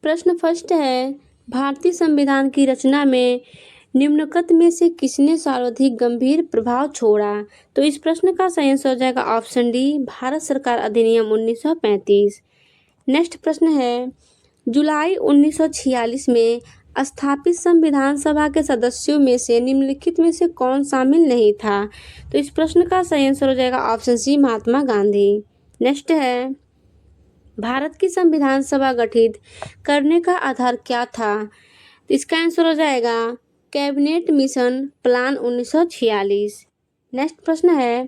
प्रश्न फर्स्ट है, भारतीय संविधान की रचना में निम्नलिखित में से किसने सर्वाधिक गंभीर प्रभाव छोड़ा? तो इस प्रश्न का सही आंसर हो जाएगा ऑप्शन डी, भारत सरकार अधिनियम 1935। नेक्स्ट प्रश्न है, जुलाई 1946 में स्थापित संविधान सभा के सदस्यों में से निम्नलिखित में से कौन शामिल नहीं था? तो इस प्रश्न का सही आंसर हो जाएगा option C, Mahatma Gandhi. Next है, भारत की संविधान सभा गठित करने का आधार क्या था? तो इसका आंसर हो जाएगा कैबिनेट मिशन प्लान 1946। नेक्स्ट प्रश्न है,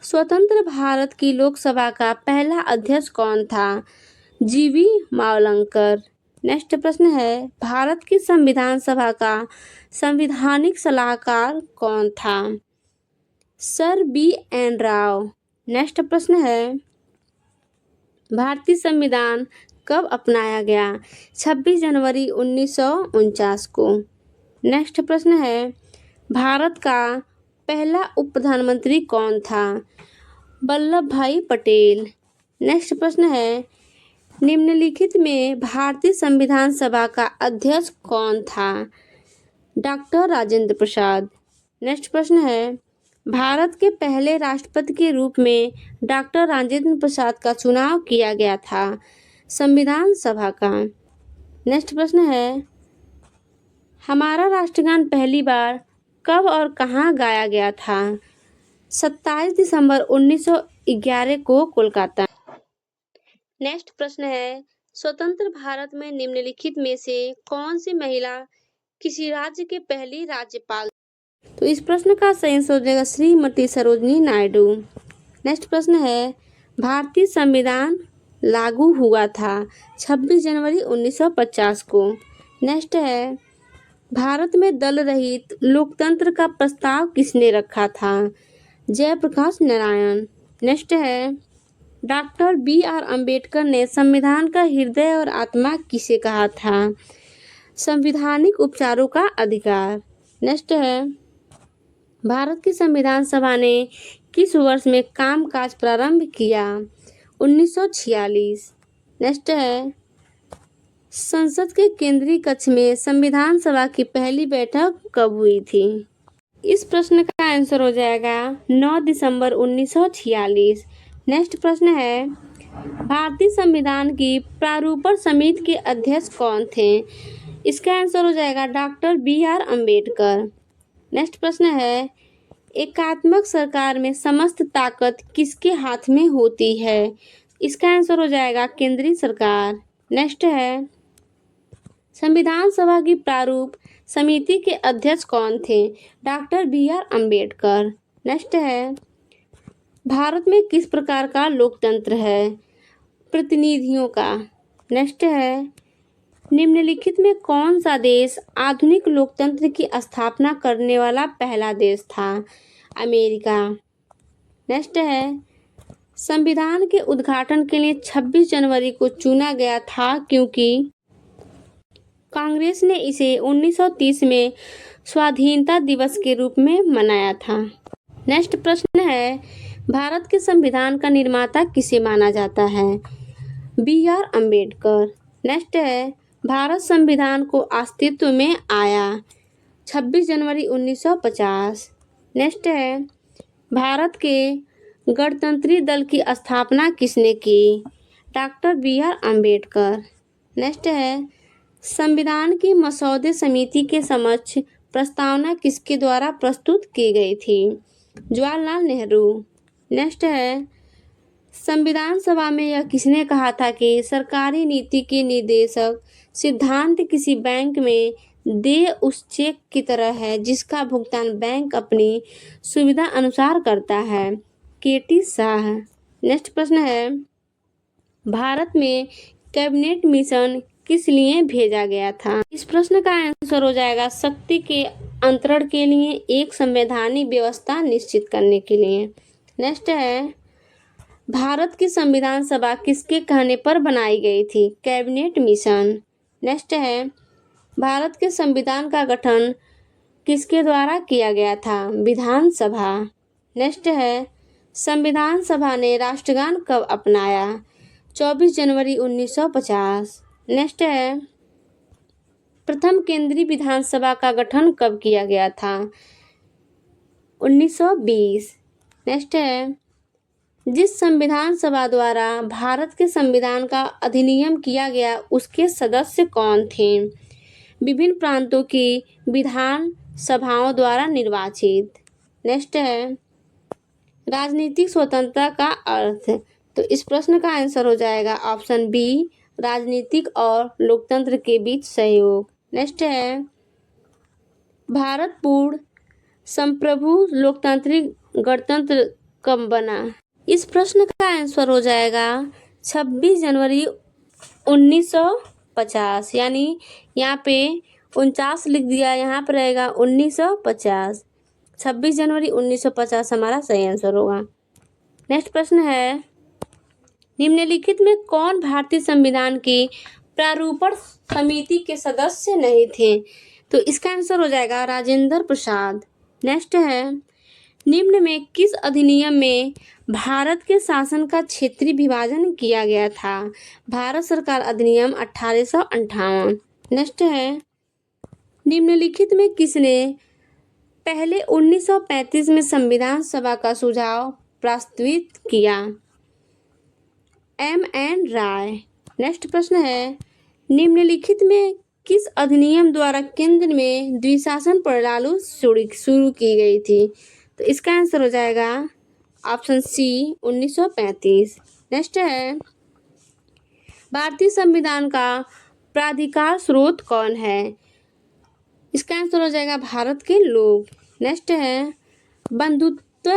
स्वतंत्र भारत की लोकसभा का पहला अध्यक्ष कौन था? जीवी मावलंकर। नेक्स्ट प्रश्न है, भारत की संविधान सभा का संवैधानिक सलाहकार कौन था? Sir B.N. राव। नेक्स्ट प्रश्न है, भारतीय संविधान कब अपनाया गया? 26 जनवरी 1949 को। नेक्स्ट प्रश्न है, भारत का पहला उप प्रधानमंत्री कौन था? वल्लभ भाई पटेल। नेक्स्ट प्रश्न है, निम्नलिखित में भारतीय संविधान सभा का अध्यक्ष कौन था? डॉक्टर राजेंद्र प्रसाद। नेक्स्ट प्रश्न है, भारत के पहले राष्ट्रपति के रूप में डॉक्टर राजेंद्र प्रसाद का चुनाव किया गया था संविधान सभा का। नेक्स्ट प्रश्न है, हमारा राष्ट्रगान पहली बार कब और कहाँ गाया गया था? 27 दिसंबर 1911 को कोलकाता। नेक्स्ट प्रश्न है, स्वतंत्र भारत में निम्नलिखित में से कौन सी महिला किसी राज्य के पहली राज्यपाल? तो इस प्रश्न का सही आंसर हो जाएगा श्रीमती सरोजिनी नायडू। नेक्स्ट प्रश्न है, भारतीय संविधान लागू हुआ था 26 जनवरी 1950 को। नेक्स्ट है, भारत में दल रहित लोकतंत्र का प्रस्ताव किसने रखा था? जयप्रकाश नारायण। नेक्स्ट है, डॉक्टर B.R. अम्बेडकर ने संविधान का हृदय और आत्मा किसे कहा था? संवैधानिक उपचारों का अधिकार। नेक्स्ट है, भारत की संविधान सभा ने किस वर्ष में कामकाज प्रारंभ किया? 1946। नेक्स्ट है, संसद के केंद्रीय कक्ष में संविधान सभा की पहली बैठक कब हुई थी? इस प्रश्न का आंसर हो जाएगा 9 दिसंबर 1946। नेक्स्ट प्रश्न है, भारतीय संविधान की प्रारूपण समिति के अध्यक्ष कौन थे? इसका आंसर हो जाएगा डॉक्टर B.R. अम्बेडकर। नेक्स्ट प्रश्न है, एकात्मक सरकार में समस्त ताकत किसके हाथ में होती है? इसका आंसर हो जाएगा केंद्रीय सरकार। नेक्स्ट है, संविधान सभा की प्रारूप समिति के अध्यक्ष कौन थे? Doctor B.R. अम्बेडकर। नेक्स्ट है, भारत में किस प्रकार का लोकतंत्र है? प्रतिनिधियों का। नेक्स्ट है, निम्नलिखित में कौन सा देश आधुनिक लोकतंत्र की स्थापना करने वाला पहला देश था? अमेरिका। नेक्स्ट है, संविधान के उद्घाटन के लिए 26 जनवरी को चुना गया था क्योंकि कांग्रेस ने इसे 1930 में स्वाधीनता दिवस के रूप में मनाया था। नेक्स्ट प्रश्न है, भारत के संविधान का निर्माता किसे माना जाता है? B.R. अम्बेडकर। नेक्स्ट है, भारत संविधान को अस्तित्व में आया 26 जनवरी 1950। नेक्स्ट है, भारत के गणतंत्री दल की स्थापना किसने की? Doctor B.R. अम्बेडकर। नेक्स्ट है, संविधान की मसौदे समिति के समक्ष प्रस्तावना किसके द्वारा प्रस्तुत की गई थी? जवाहरलाल नेहरू। नेक्स्ट है, संविधान सभा में यह किसने कहा था कि सरकारी नीति के निर्देशक सिद्धांत किसी बैंक में देय उस चेक की तरह है जिसका भुगतान बैंक अपनी सुविधा अनुसार करता है? KT शाह। नेक्स्ट प्रश्न है, भारत में कैबिनेट मिशन किस लिए भेजा गया था? इस प्रश्न का आंसर हो जाएगा शक्ति के अंतरण के लिए, एक संवैधानिक व्यवस्था निश्चित करने के लिए। नेक्स्ट है, भारत की संविधान सभा किसके कहने पर बनाई गई थी? Cabinet mission. नेक्स्ट है, भारत के संविधान का गठन किसके द्वारा किया गया था? विधानसभा। नेक्स्ट है, संविधान सभा ने राष्ट्रगान कब अपनाया? 24 जनवरी 1950। नेक्स्ट है प्रथम केंद्रीय विधानसभा का गठन कब किया गया था? 1920। नेक्स्ट है जिस संविधान सभा द्वारा भारत के संविधान का अधिनियम किया गया उसके सदस्य कौन थे? विभिन्न प्रांतों की विधान सभाओं द्वारा निर्वाचित। नेक्स्ट है राजनीतिक स्वतंत्रता का अर्थ। तो इस प्रश्न का आंसर हो जाएगा ऑप्शन बी, राजनीतिक और लोकतंत्र के बीच सहयोग। नेक्स्ट है भारत पूर्ण संप्रभु लोकतांत्रिक गणतंत्र कब बना? इस प्रश्न का आंसर हो जाएगा 26 जनवरी 1950। यानी यहाँ पे 49 लिख दिया, यहाँ पर रहेगा 1950। 26 जनवरी 1950 हमारा सही आंसर होगा। नेक्स्ट प्रश्न है निम्नलिखित में कौन भारतीय संविधान की प्रारूपण समिति के सदस्य नहीं थे? तो इसका आंसर हो जाएगा राजेंद्र प्रसाद। नेक्स्ट है निम्न में किस अधिनियम में भारत के शासन का क्षेत्रीय विभाजन किया गया था? भारत सरकार अधिनियम 1858। नेक्स्ट है निम्नलिखित में किसने पहले 1935 में संविधान सभा का सुझाव प्रस्तावित किया? M.N. राय। नेक्स्ट प्रश्न है निम्नलिखित में किस अधिनियम द्वारा केंद्र में द्विशासन प्रणाली शुरू की गई थी? तो इसका आंसर हो जाएगा ऑप्शन सी 1935। नेक्स्ट है भारतीय संविधान का प्राधिकार स्रोत कौन है? इसका आंसर हो जाएगा भारत के लोग। नेक्स्ट है बंधुत्व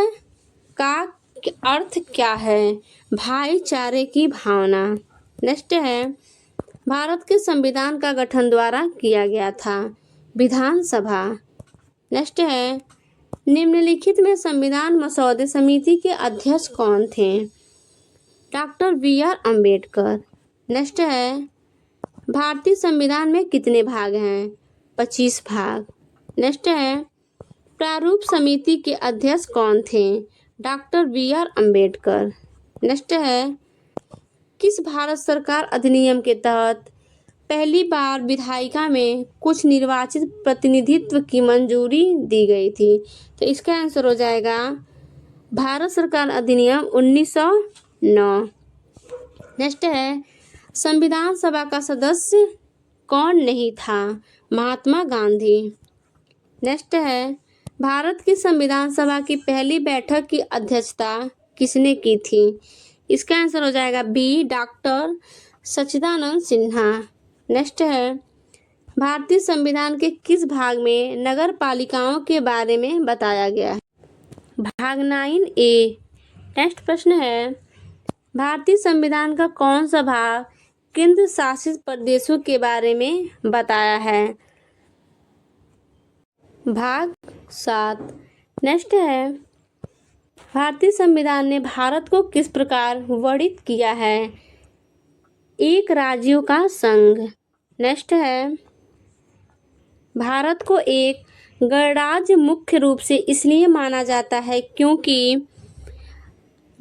का अर्थ क्या है? भाईचारे की भावना। नेक्स्ट है भारत के संविधान का गठन द्वारा किया गया था? विधानसभा। नेक्स्ट है निम्नलिखित में संविधान मसौदे समिति के अध्यक्ष कौन थे? Doctor B.R. अम्बेडकर। नेक्स्ट है भारतीय संविधान में कितने भाग हैं? 25 भाग। नेक्स्ट है प्रारूप समिति के अध्यक्ष कौन थे? Doctor B.R. अम्बेडकर। नेक्स्ट है किस भारत सरकार अधिनियम के तहत पहली बार विधायिका में कुछ निर्वाचित प्रतिनिधित्व की मंजूरी दी गई थी? तो इसका आंसर हो जाएगा भारत सरकार अधिनियम 1909। नेक्स्ट है संविधान सभा का सदस्य कौन नहीं था? महात्मा गांधी। नेक्स्ट है भारत की संविधान सभा की पहली बैठक की अध्यक्षता किसने की थी? इसका आंसर हो जाएगा बी, डॉक्टर सच्चिदानंद सिन्हा। नेक्स्ट है भारतीय संविधान के किस भाग में नगर पालिकाओं के बारे में बताया गया है? भाग 9A। नेक्स्ट प्रश्न है भारतीय संविधान का कौन सा भाग केंद्र शासित प्रदेशों के बारे में बताया है? भाग 7। नेक्स्ट है भारतीय संविधान ने भारत को किस प्रकार वर्णित किया है? एक राज्यों का संघ। नेक्स्ट है भारत को एक गणराज्य मुख्य रूप से इसलिए माना जाता है क्योंकि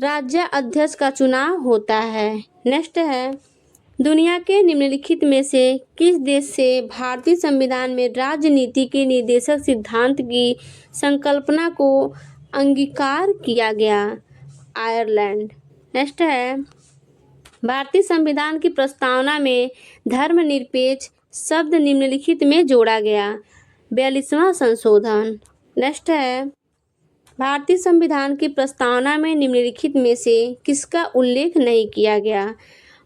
राज्य अध्यक्ष का चुनाव होता है। नेक्स्ट है दुनिया के निम्नलिखित में से किस देश से भारतीय संविधान में राजनीति के निर्देशक सिद्धांत की संकल्पना को अंगीकार किया गया? आयरलैंड। नेक्स्ट है भारतीय संविधान की प्रस्तावना में धर्मनिरपेक्ष शब्द निम्नलिखित में जोड़ा गया? 42वां संशोधन। नेक्स्ट है भारतीय संविधान की प्रस्तावना में निम्नलिखित में से किसका उल्लेख नहीं किया गया?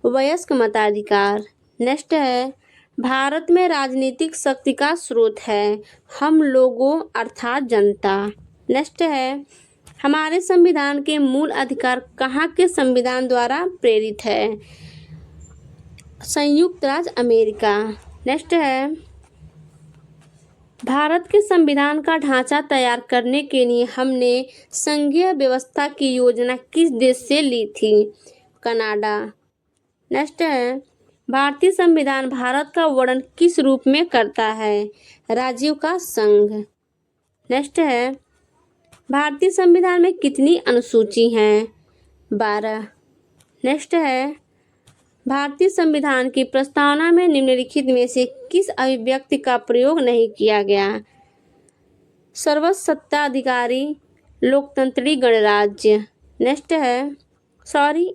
वयस्क मताधिकार। नेक्स्ट है भारत में राजनीतिक शक्ति का स्रोत है हम लोगों अर्थात जनता। नेक्स्ट है हमारे संविधान के मूल अधिकार कहाँ के संविधान द्वारा प्रेरित है? संयुक्त राज्य अमेरिका। नेक्स्ट है भारत के संविधान का ढांचा तैयार करने के लिए हमने संघीय व्यवस्था की योजना किस देश से ली थी? कनाडा। नेक्स्ट है भारतीय संविधान भारत का वर्णन किस रूप में करता है? राज्यों का संघ। नेक्स्ट है भारतीय संविधान में कितनी अनुसूची हैं? 12। नेक्स्ट है भारतीय संविधान की प्रस्तावना में निम्नलिखित में से किस अभिव्यक्ति का प्रयोग नहीं किया गया? सर्वसत्ताधिकारी लोकतंत्री गणराज्य। नेक्स्ट है,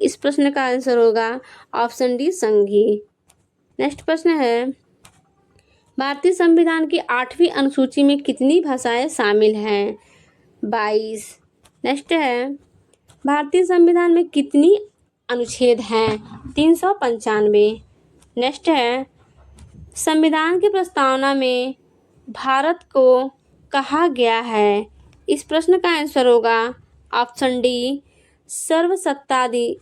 इस प्रश्न का आंसर होगा ऑप्शन डी, संघीय। नेक्स्ट प्रश्न है, भारतीय संविधान की 8वीं अनुसूची में कितनी भाषाएं शामिल हैं? 22। नेक्स्ट है, भारतीय संविधान में कितनी अनुच्छेद हैं? 395। नेक्स्ट है, संविधान की प्रस्तावना में भारत को कहा गया है? इस प्रश्न का आंसर होगा ऑप्शन डी, सर्वसत्ताधारी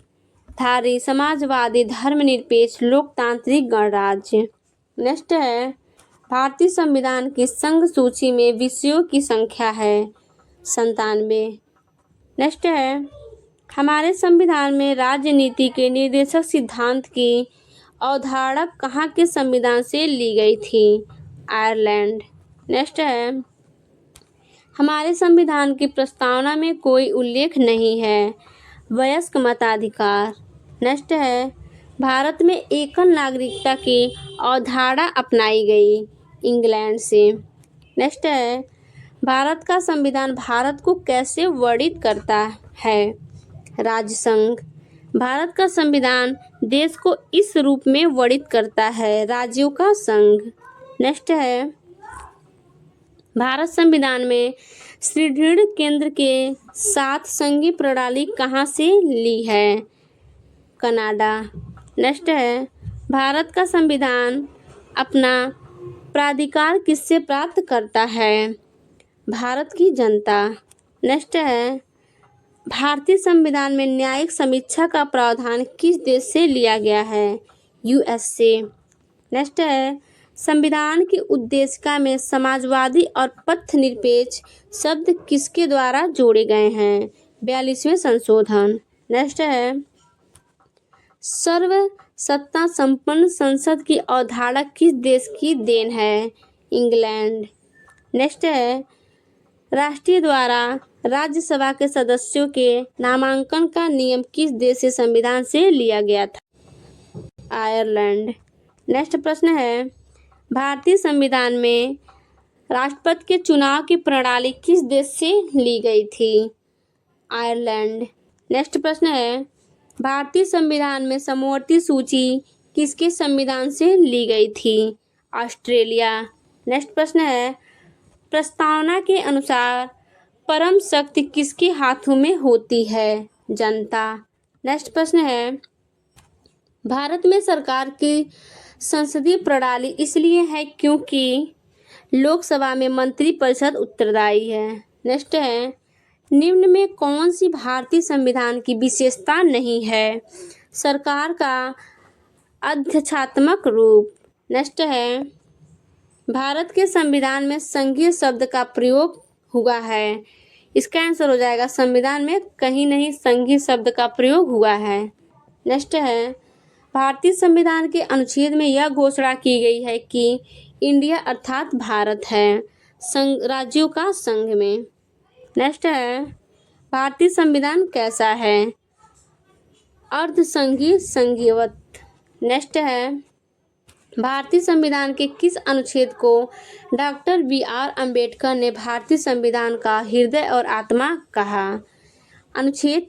समाजवादी धर्मनिरपेक्ष लोकतांत्रिक गणराज्य। नेक्स्ट है, भारतीय संविधान की संघ सूची में विषयों की संख्या है 97। नेक्स्ट है, हमारे संविधान में राजनीति के निर्देशक सिद्धांत की अवधारणा कहाँ के संविधान से ली गई थी? आयरलैंड। नेक्स्ट है, हमारे संविधान की प्रस्तावना में कोई उल्लेख नहीं है वयस्क मताधिकार। नेक्स्ट है, भारत में एकल नागरिकता की अवधारणा अपनाई गई इंग्लैंड से। नेक्स्ट है, भारत का संविधान भारत को कैसे वर्णित करता है? राजसंघ। भारत का संविधान देश को इस रूप में वर्णित करता है, राज्यों का संघ। नेक्स्ट है, भारत संविधान में सुदृढ़ केंद्र के साथ संघीय प्रणाली कहाँ से ली है? कनाडा। नेक्स्ट है, भारत का संविधान अपना प्राधिकार किससे प्राप्त करता है? भारत की जनता। नेक्स्ट है, भारतीय संविधान में न्यायिक समीक्षा का प्रावधान किस देश से लिया गया है? यूएसए। नेक्स्ट है, संविधान की उद्देशिका में समाजवादी और पथनिरपेक्ष शब्द किसके द्वारा जोड़े गए हैं? 42वें संशोधन। नेक्स्ट है, सर्वसत्ता संपन्न संसद की अवधारणा किस देश की देन है? इंग्लैंड। नेक्स्ट है, राष्ट्रीय द्वारा राज्यसभा के सदस्यों के नामांकन का नियम किस देश से संविधान से लिया गया था? आयरलैंड। नेक्स्ट प्रश्न है, भारतीय संविधान में राष्ट्रपति के चुनाव की प्रणाली किस देश से ली गई थी? आयरलैंड। नेक्स्ट प्रश्न है, भारतीय संविधान में समवर्ती सूची किसके संविधान से ली गई थी? ऑस्ट्रेलिया। नेक्स्ट प्रश्न है, प्रस्तावना के अनुसार परम शक्ति किसके हाथों में होती है? जनता। नेक्स्ट प्रश्न है, भारत में सरकार की संसदीय प्रणाली इसलिए है क्योंकि लोकसभा में मंत्रिपरिषद उत्तरदायी है। नेक्स्ट है, निम्न में कौन सी भारतीय संविधान की विशेषता नहीं है? सरकार का अध्यक्षात्मक रूप। नेक्स्ट है, भारत के संविधान में संघीय शब्द का प्रयोग हुआ है। इसका आंसर हो जाएगा, संविधान में कहीं नहीं संघीय शब्द का प्रयोग हुआ है। नेक्स्ट है, भारतीय संविधान के अनुच्छेद में यह घोषणा की गई है कि इंडिया अर्थात भारत है संघ राज्यों का संघ में। नेक्स्ट है, भारतीय संविधान कैसा है? अर्धसंघीय संघीयवत। नेक्स्ट है, भारतीय संविधान के किस अनुच्छेद को डॉक्टर बी.आर. अम्बेडकर ने भारतीय संविधान का हृदय और आत्मा कहा? अनुच्छेद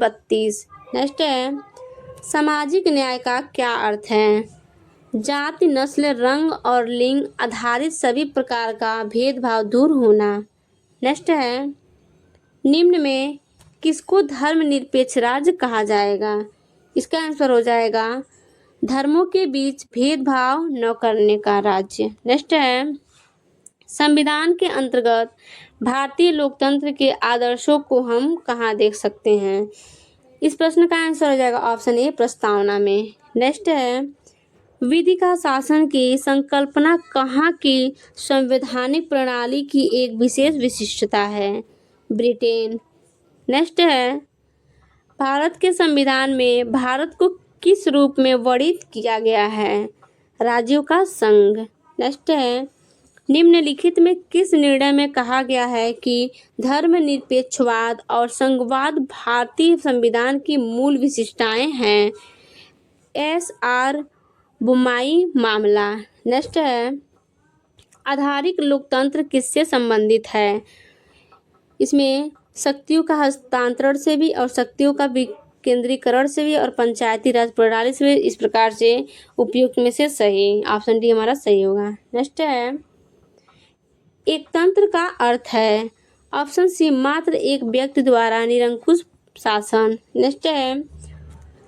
32। नेक्स्ट है, सामाजिक न्याय का क्या अर्थ है? जाति, नस्ल, रंग और लिंग आधारित सभी प्रकार का भेदभाव दूर होना। नेक्स्ट है, निम्न में किसको धर्मनिरपेक्ष राज्य कहा जाएगा? इसका आंसर हो जाएगा, धर्मों के बीच भेदभाव न करने का राज्य। नेक्स्ट है, संविधान के अंतर्गत भारतीय लोकतंत्र के आदर्शों को हम कहाँ देख सकते हैं? इस प्रश्न का आंसर हो जाएगा ऑप्शन ए, प्रस्तावना में। नेक्स्ट है, विधि का शासन की संकल्पना कहाँ की संवैधानिक प्रणाली की एक विशेष विशिष्टता है? ब्रिटेन। नेक्स्ट है, भारत के संविधान में भारत को किस रूप में वर्णित किया गया है? राज्यों का संघ। नेक्स्ट है, निम्नलिखित में किस निर्णय में कहा गया है कि धर्मनिरपेक्षवाद और संघवाद भारतीय संविधान की मूल विशेषताएं हैं? SR बुमाई मामला। नेक्स्ट है आधारिक लोकतंत्र किससे संबंधित है? इसमें शक्तियों का हस्तांतरण से भी और शक्तियों का विकेंद्रीकरण से भी और पंचायती राज प्रणाली से भी। इस प्रकार से उपयुक्त में से सही ऑप्शन डी हमारा सही होगा। नेक्स्ट है एक तंत्र का अर्थ है। ऑप्शन सी मात्र एक व्यक्ति द्वारा निरंकुश शासन। नेक्स्ट है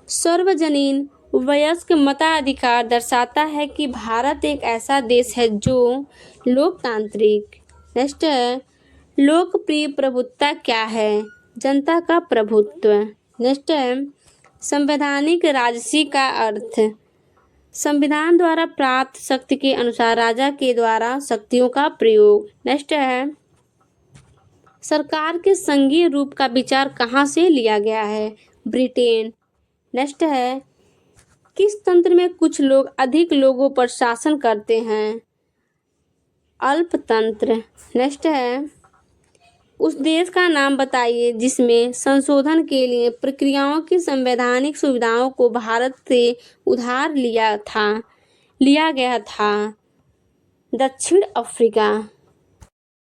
सार्वजनीन वयस्क मताधिकार दर्शाता है कि भारत एक ऐसा देश है जो लोकतांत्रिक। नेक्स्ट है लोकप्रिय प्रभुत्व क्या है? जनता का प्रभुत्व। नेक्स्ट है संवैधानिक राजसी का अर्थ संविधान द्वारा प्राप्त शक्ति के अनुसार राजा के द्वारा शक्तियों का प्रयोग। नेक्स्ट है सरकार के संघीय रूप का विचार कहाँ से लिया गया है? ब्रिटेन। नेक्स्ट है किस तंत्र में कुछ लोग अधिक लोगों पर शासन करते हैं? अल्पतंत्र। नेक्स्ट है उस देश का नाम बताइए जिसमें संशोधन के लिए प्रक्रियाओं की संवैधानिक सुविधाओं को भारत से उधार लिया गया था। दक्षिण अफ्रीका।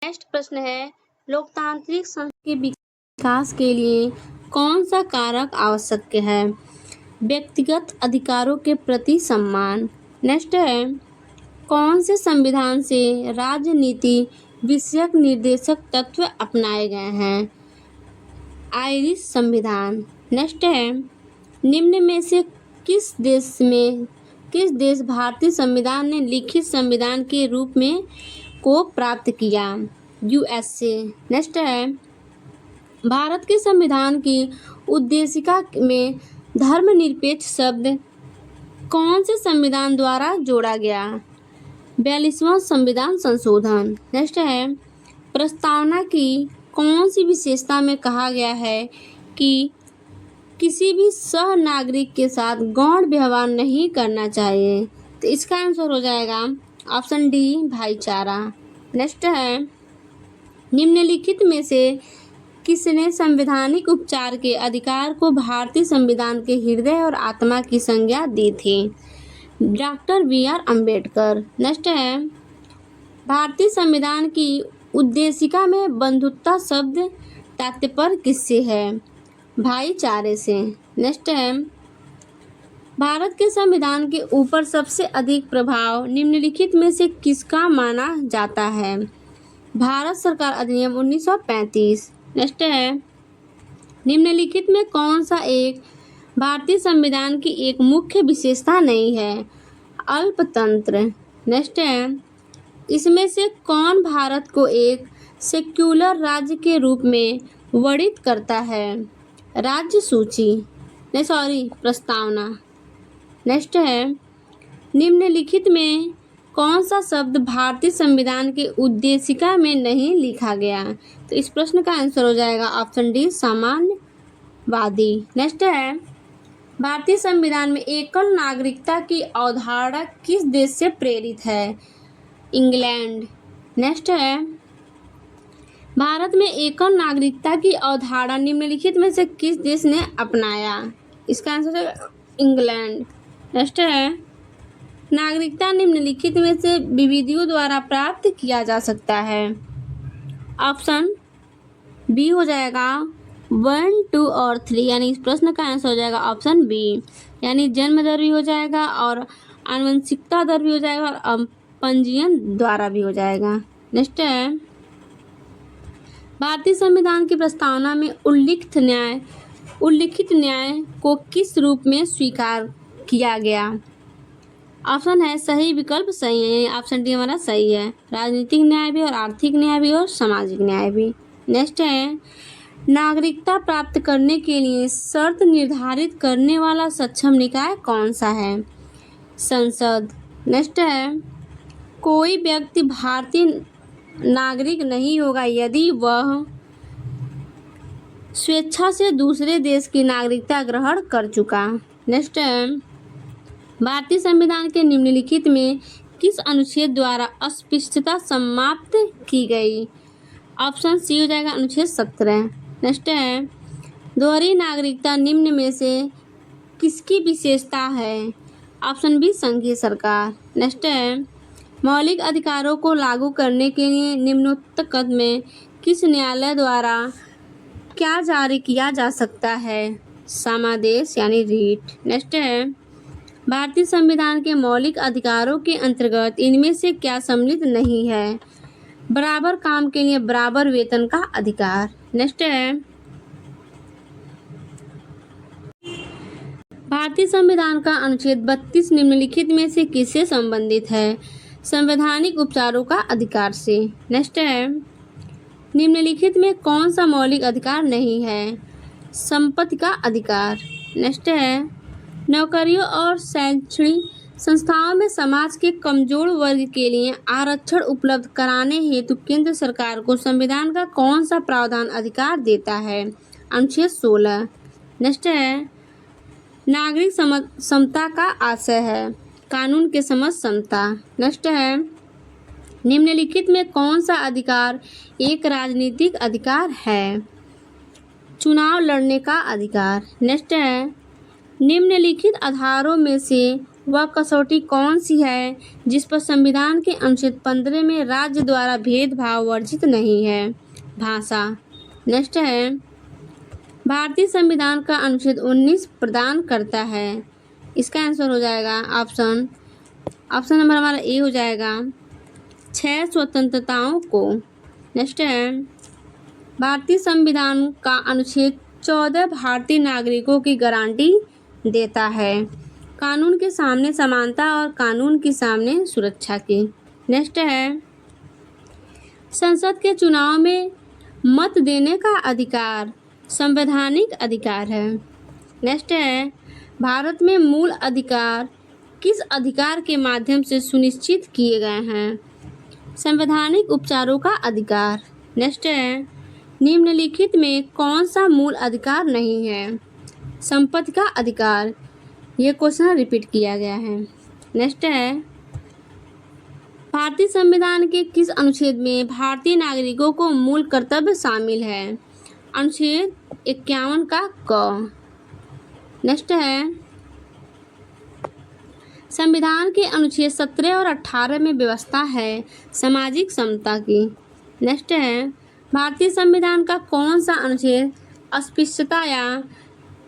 नेक्स्ट प्रश्न है लोकतांत्रिक संस्था के विकास के लिए कौन सा कारक आवश्यक है? व्यक्तिगत अधिकारों के प्रति सम्मान। नेक्स्ट है कौन से संविधान से राजनीति विषयक निर्देशक तत्व अपनाए गए हैं? आयरिश संविधान। नेक्स्ट है निम्न में से किस देश भारतीय संविधान ने लिखित संविधान के रूप में को प्राप्त किया? USA। नेक्स्ट है भारत के संविधान की उद्देशिका में धर्मनिरपेक्ष शब्द कौन से संविधान द्वारा जोड़ा गया? 42वां संविधान संशोधन। नेक्स्ट है प्रस्तावना की कौन सी विशेषता में कहा गया है कि किसी भी सह नागरिक के साथ गौण व्यवहार नहीं करना चाहिए? तो इसका आंसर हो जाएगा ऑप्शन डी भाईचारा। नेक्स्ट है निम्नलिखित में से किसने संवैधानिक उपचार के अधिकार को भारतीय संविधान के हृदय और आत्मा की संज्ञा दी थी? Doctor BR Ambedkar. नेक्स्ट है भारतीय संविधान की उद्देशिका में बंधुत्व शब्द तात्पर्य किससे है? भाईचारे से। नेक्स्ट है भारत के संविधान के ऊपर सबसे अधिक प्रभाव निम्नलिखित में से किसका माना जाता है? भारत सरकार अधिनियम 1935। नेक्स्ट है निम्नलिखित में कौन सा एक भारतीय संविधान की एक मुख्य विशेषता नहीं है? अल्पतंत्र। नेक्स्ट है इसमें से कौन भारत को एक सेक्युलर राज्य के रूप में वर्णित करता है? राज्य सूची प्रस्तावना। नेक्स्ट है निम्नलिखित में कौन सा शब्द भारतीय संविधान के उद्देशिका में नहीं लिखा गया? तो इस प्रश्न का आंसर हो जाएगा ऑप्शन डी सामान्यवादी। नेक्स्ट है भारतीय संविधान में एकल नागरिकता की अवधारणा किस देश से प्रेरित है? इंग्लैंड। नेक्स्ट है भारत में एकल नागरिकता की अवधारणा निम्नलिखित में से किस देश ने अपनाया? इसका आंसर है इंग्लैंड। नेक्स्ट है नागरिकता निम्नलिखित में से विविधियों द्वारा प्राप्त किया जा सकता है? ऑप्शन बी हो जाएगा 1, 2 और 3, यानी इस प्रश्न का आंसर हो जाएगा ऑप्शन बी, यानी जन्म दर भी हो जाएगा और आनुवंशिकता दर भी हो जाएगा और पंजीयन द्वारा भी हो जाएगा। नेक्स्ट है भारतीय संविधान की प्रस्तावना में उल्लिखित न्याय को किस रूप में स्वीकार किया गया? ऑप्शन है सही विकल्प सही है, ऑप्शन डी हमारा सही है। राजनीतिक न्याय भी और आर्थिक न्याय भी और सामाजिक न्याय भी। नेक्स्ट है नागरिकता प्राप्त करने के लिए शर्त निर्धारित करने वाला सक्षम निकाय कौन सा है? संसद। नेक्स्ट है कोई व्यक्ति भारतीय नागरिक नहीं होगा यदि वह स्वेच्छा से दूसरे देश की नागरिकता ग्रहण कर चुका। नेक्स्ट है भारतीय संविधान के निम्नलिखित में किस अनुच्छेद द्वारा अस्पृश्यता समाप्त की गई? ऑप्शन सी हो जाएगा अनुच्छेद 17। नेक्स्ट है दोहरी नागरिकता निम्न में से किसकी विशेषता है? ऑप्शन बी संघीय सरकार। नेक्स्ट है, मौलिक अधिकारों को लागू करने के लिए निम्नोक्त में किस न्यायालय द्वारा क्या जारी किया जा सकता है? समादेश यानी रीट। नेक्स्ट है, भारतीय संविधान के मौलिक अधिकारों के अंतर्गत इनमें से क्या सम्मिलित नहीं है? बराबर काम के लिए बराबर वेतन का अधिकार। नेक्स्ट है, भारतीय संविधान का अनुच्छेद 32 निम्नलिखित में से किससे संबंधित है? संवैधानिक उपचारों का अधिकार से। नेक्स्ट है, निम्नलिखित में कौन सा मौलिक अधिकार नहीं है? संपत्ति का अधिकार। नेक्स्ट है, नौकरियों और शैक्षणिक संस्थाओं में समाज के कमजोर वर्ग के लिए आरक्षण उपलब्ध कराने हेतु केंद्र सरकार को संविधान का कौन सा प्रावधान अधिकार देता है? अनुच्छेद 16। नेक्स्ट है, नागरिक समता का आशय है कानून के समक्ष समता। नेक्स्ट है, निम्नलिखित में कौन सा अधिकार एक राजनीतिक अधिकार है? चुनाव लड़ने का अधिकार। नेक्स्ट है, निम्नलिखित आधारों में से वह कसौटी कौन सी है जिस पर संविधान के अनुच्छेद 15 में राज्य द्वारा भेदभाव वर्जित नहीं है? भाषा। नेक्स्ट है, भारतीय संविधान का अनुच्छेद 19 प्रदान करता है। इसका आंसर हो जाएगा ऑप्शन नंबर हमारा ए हो जाएगा 6 स्वतंत्रताओं को। नेक्स्ट है, भारतीय संविधान का अनुच्छेद 14 भारतीय नागरिकों की गारंटी देता है कानून के सामने समानता और कानून के सामने सुरक्षा की। नेक्स्ट है, संसद के चुनाव में मत देने का अधिकार संवैधानिक अधिकार है। नेक्स्ट है, भारत में मूल अधिकार किस अधिकार के माध्यम से सुनिश्चित किए गए हैं? संवैधानिक उपचारों का अधिकार। नेक्स्ट है, निम्नलिखित में कौन सा मूल अधिकार नहीं है? संपत्ति का अधिकार। यह क्वेश्चन रिपीट किया गया है। नेक्स्ट है, भारतीय संविधान के किस अनुच्छेद में भारतीय नागरिकों को मूल कर्तव्य शामिल है? अनुच्छेद 51 का क। नेक्स्ट है, संविधान के अनुच्छेद 17 और 18 में व्यवस्था है सामाजिक समता की। नेक्स्ट है, भारतीय संविधान का कौन सा अनुच्छेद अस्पृश्यता या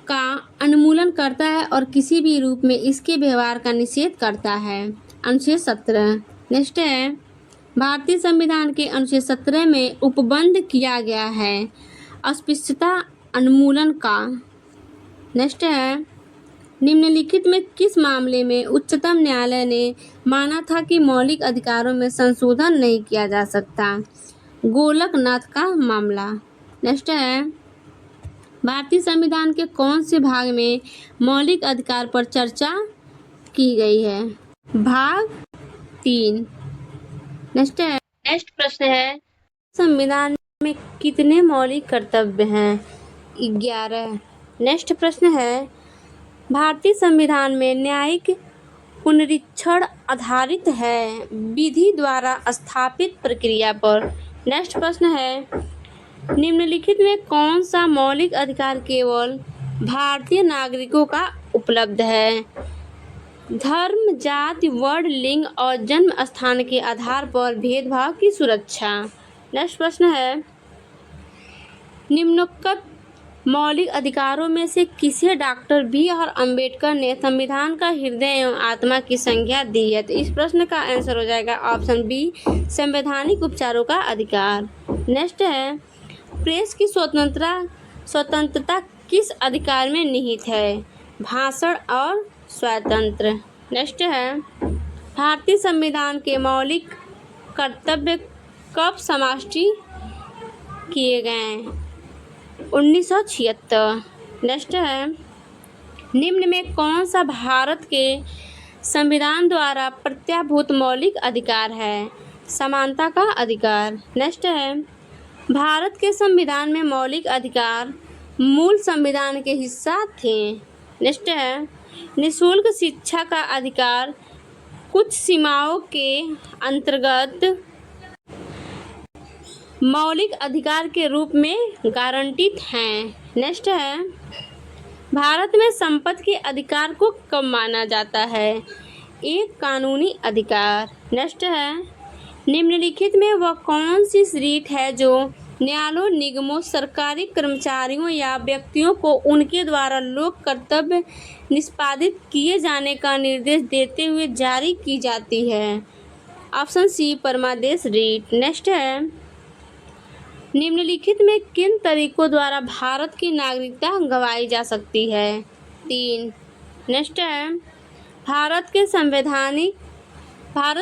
का उन्मूलन करता है और किसी भी रूप में इसके व्यवहार का निषेध करता है? अनुच्छेद 17। नेक्स्ट है, भारतीय संविधान के अनुच्छेद 17 में उपबंध किया गया है अस्पृश्यता उन्मूलन का। नेक्स्ट है, निम्नलिखित में किस मामले में उच्चतम न्यायालय ने माना था कि मौलिक अधिकारों में संशोधन नहीं किया जा सकता? गोलकनाथ का मामला। नेक्स्ट है, भारतीय संविधान के कौन से भाग में मौलिक अधिकार पर चर्चा की गई है? भाग 3। नेक्स्ट है, नेक्स्ट प्रश्न है, संविधान में कितने मौलिक कर्तव्य हैं? 11। नेक्स्ट प्रश्न है, भारतीय संविधान में न्यायिक पुनरीक्षण आधारित है विधि द्वारा स्थापित प्रक्रिया पर। नेक्स्ट प्रश्न है, निम्नलिखित में कौन सा मौलिक अधिकार केवल भारतीय नागरिकों का उपलब्ध है? धर्म, जाति, वर्ण, लिंग और जन्म स्थान के आधार पर भेदभाव की सुरक्षा। नेक्स्ट प्रश्न है, निम्नोक्त मौलिक अधिकारों में से किसे डॉक्टर बी.आर. अम्बेडकर ने संविधान का हृदय एवं आत्मा की संज्ञा दी है? तो इस प्रश्न का आंसर हो जाएगा ऑप्शन बी संवैधानिक उपचारों का अधिकार। नेक्स्ट है, प्रेस की स्वतंत्रता किस अधिकार में निहित है? भाषण और स्वतंत्र। नेक्स्ट है, भारतीय संविधान के मौलिक कर्तव्य कब समाविष्ट किए गए? 1976। नेक्स्ट है, निम्न में कौन सा भारत के संविधान द्वारा प्रत्याभूत मौलिक अधिकार है? समानता का अधिकार। नेक्स्ट है, भारत के संविधान में मौलिक अधिकार मूल संविधान के हिस्सा थे। नेक्स्ट है, निःशुल्क शिक्षा का अधिकार कुछ सीमाओं के अंतर्गत मौलिक अधिकार के रूप में गारंटीड हैं। नेक्स्ट है, भारत में संपत्ति के अधिकार को कब माना जाता है? एक कानूनी अधिकार। नेक्स्ट है, निम्नलिखित में वह कौन सी रीट है जो न्यायालयों, निगमों, सरकारी कर्मचारियों या व्यक्तियों को उनके द्वारा लोक कर्तव्य निष्पादित किए जाने का निर्देश देते हुए जारी की जाती है? ऑप्शन सी, परमादेश रीट। नेक्स्ट है, निम्नलिखित में किन तरीकों द्वारा भारत की नागरिकता गंवाई जा सकती है? 3। नेक्स्ट है, भारत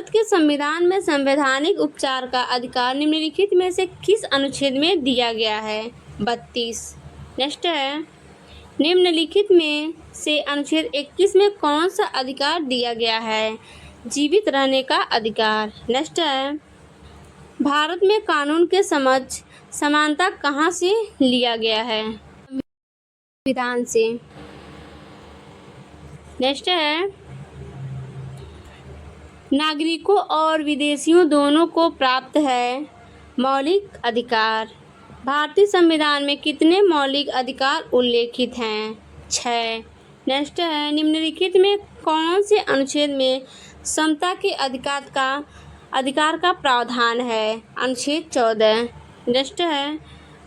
के संविधान में संवैधानिक उपचार का अधिकार निम्नलिखित में से किस अनुच्छेद में दिया गया है? 32। नेक्स्ट है, निम्नलिखित में से अनुच्छेद 21 में कौन सा अधिकार दिया गया है? जीवित रहने का अधिकार। नेक्स्ट है, भारत में कानून के समझ समानता कहाँ से लिया गया है? संविधान से। नेक्स्ट है, नागरिकों और विदेशियों दोनों को प्राप्त है मौलिक अधिकार। भारतीय संविधान में कितने मौलिक अधिकार उल्लेखित हैं? 6। नेक्स्ट है, निम्नलिखित में कौन से अनुच्छेद में समता के अधिकार का प्रावधान है? अनुच्छेद 14। नेक्स्ट है,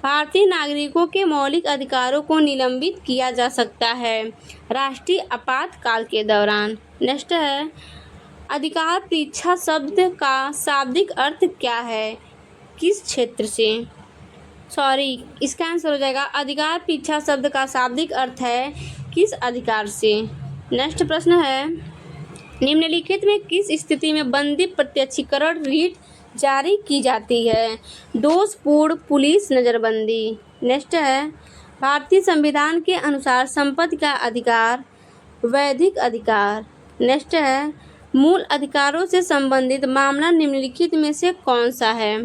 भारतीय नागरिकों के मौलिक अधिकारों को निलंबित किया जा सकता है राष्ट्रीय आपातकाल के दौरान। नेक्स्ट है, अधिकार परीक्षा शब्द का शाब्दिक अर्थ क्या है? किस क्षेत्र से? इसका आंसर हो जाएगा अधिकार परीक्षा शब्द का शाब्दिक अर्थ है किस अधिकार से। नेक्स्ट प्रश्न है, निम्नलिखित में किस स्थिति में बंदी प्रत्यक्षीकरण रीट जारी की जाती है? दोषपूर्ण पुलिस नज़रबंदी। नेक्स्ट है, भारतीय संविधान के अनुसार संपत्ति का अधिकार वैधिक अधिकार। नेक्स्ट है, मूल अधिकारों से संबंधित मामला निम्नलिखित में से कौन सा है?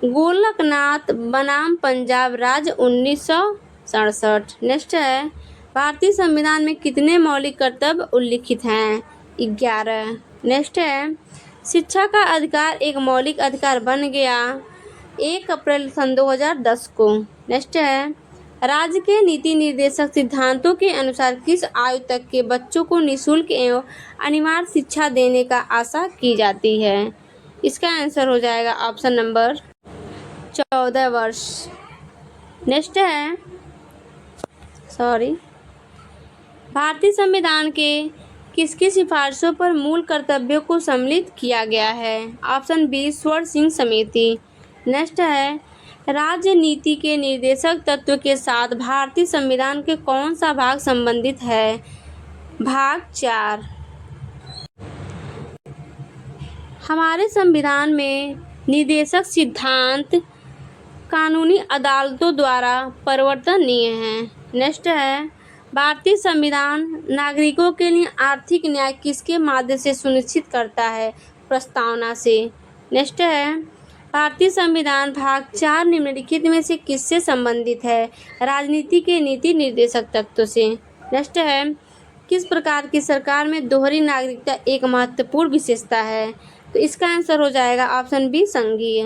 गोलकनाथ बनाम पंजाब राज्य 1967। नेक्स्ट है, भारतीय संविधान में कितने मौलिक कर्तव्य उल्लिखित हैं? 11। नेक्स्ट है, शिक्षा का अधिकार एक मौलिक अधिकार बन गया 1 अप्रैल सन 2010 को। नेक्स्ट है, राज्य के नीति निर्देशक सिद्धांतों के अनुसार किस आयु तक के बच्चों को निःशुल्क एवं अनिवार्य शिक्षा देने का आशा की जाती है? इसका आंसर हो जाएगा ऑप्शन नंबर 14 वर्ष। नेक्स्ट है, भारतीय संविधान के किसकी सिफारिशों पर मूल कर्तव्यों को सम्मिलित किया गया है? ऑप्शन बी, स्वर्ण सिंह समिति। नेक्स्ट है, राज्य नीति के निर्देशक तत्व के साथ भारतीय संविधान के कौन सा भाग संबंधित है? भाग 4। हमारे संविधान में निर्देशक सिद्धांत कानूनी अदालतों द्वारा परिवर्तनीय हैं। नेक्स्ट है, भारतीय संविधान नागरिकों के लिए आर्थिक न्याय किसके माध्यम से सुनिश्चित करता है? प्रस्तावना से। नेक्स्ट है, भारतीय संविधान भाग 4 निम्नलिखित में से किससे संबंधित है? राजनीति के नीति निर्देशक तत्व से। नेक्स्ट है, किस प्रकार की सरकार में दोहरी नागरिकता एक महत्वपूर्ण विशेषता है? तो इसका आंसर हो जाएगा ऑप्शन बी, संघीय।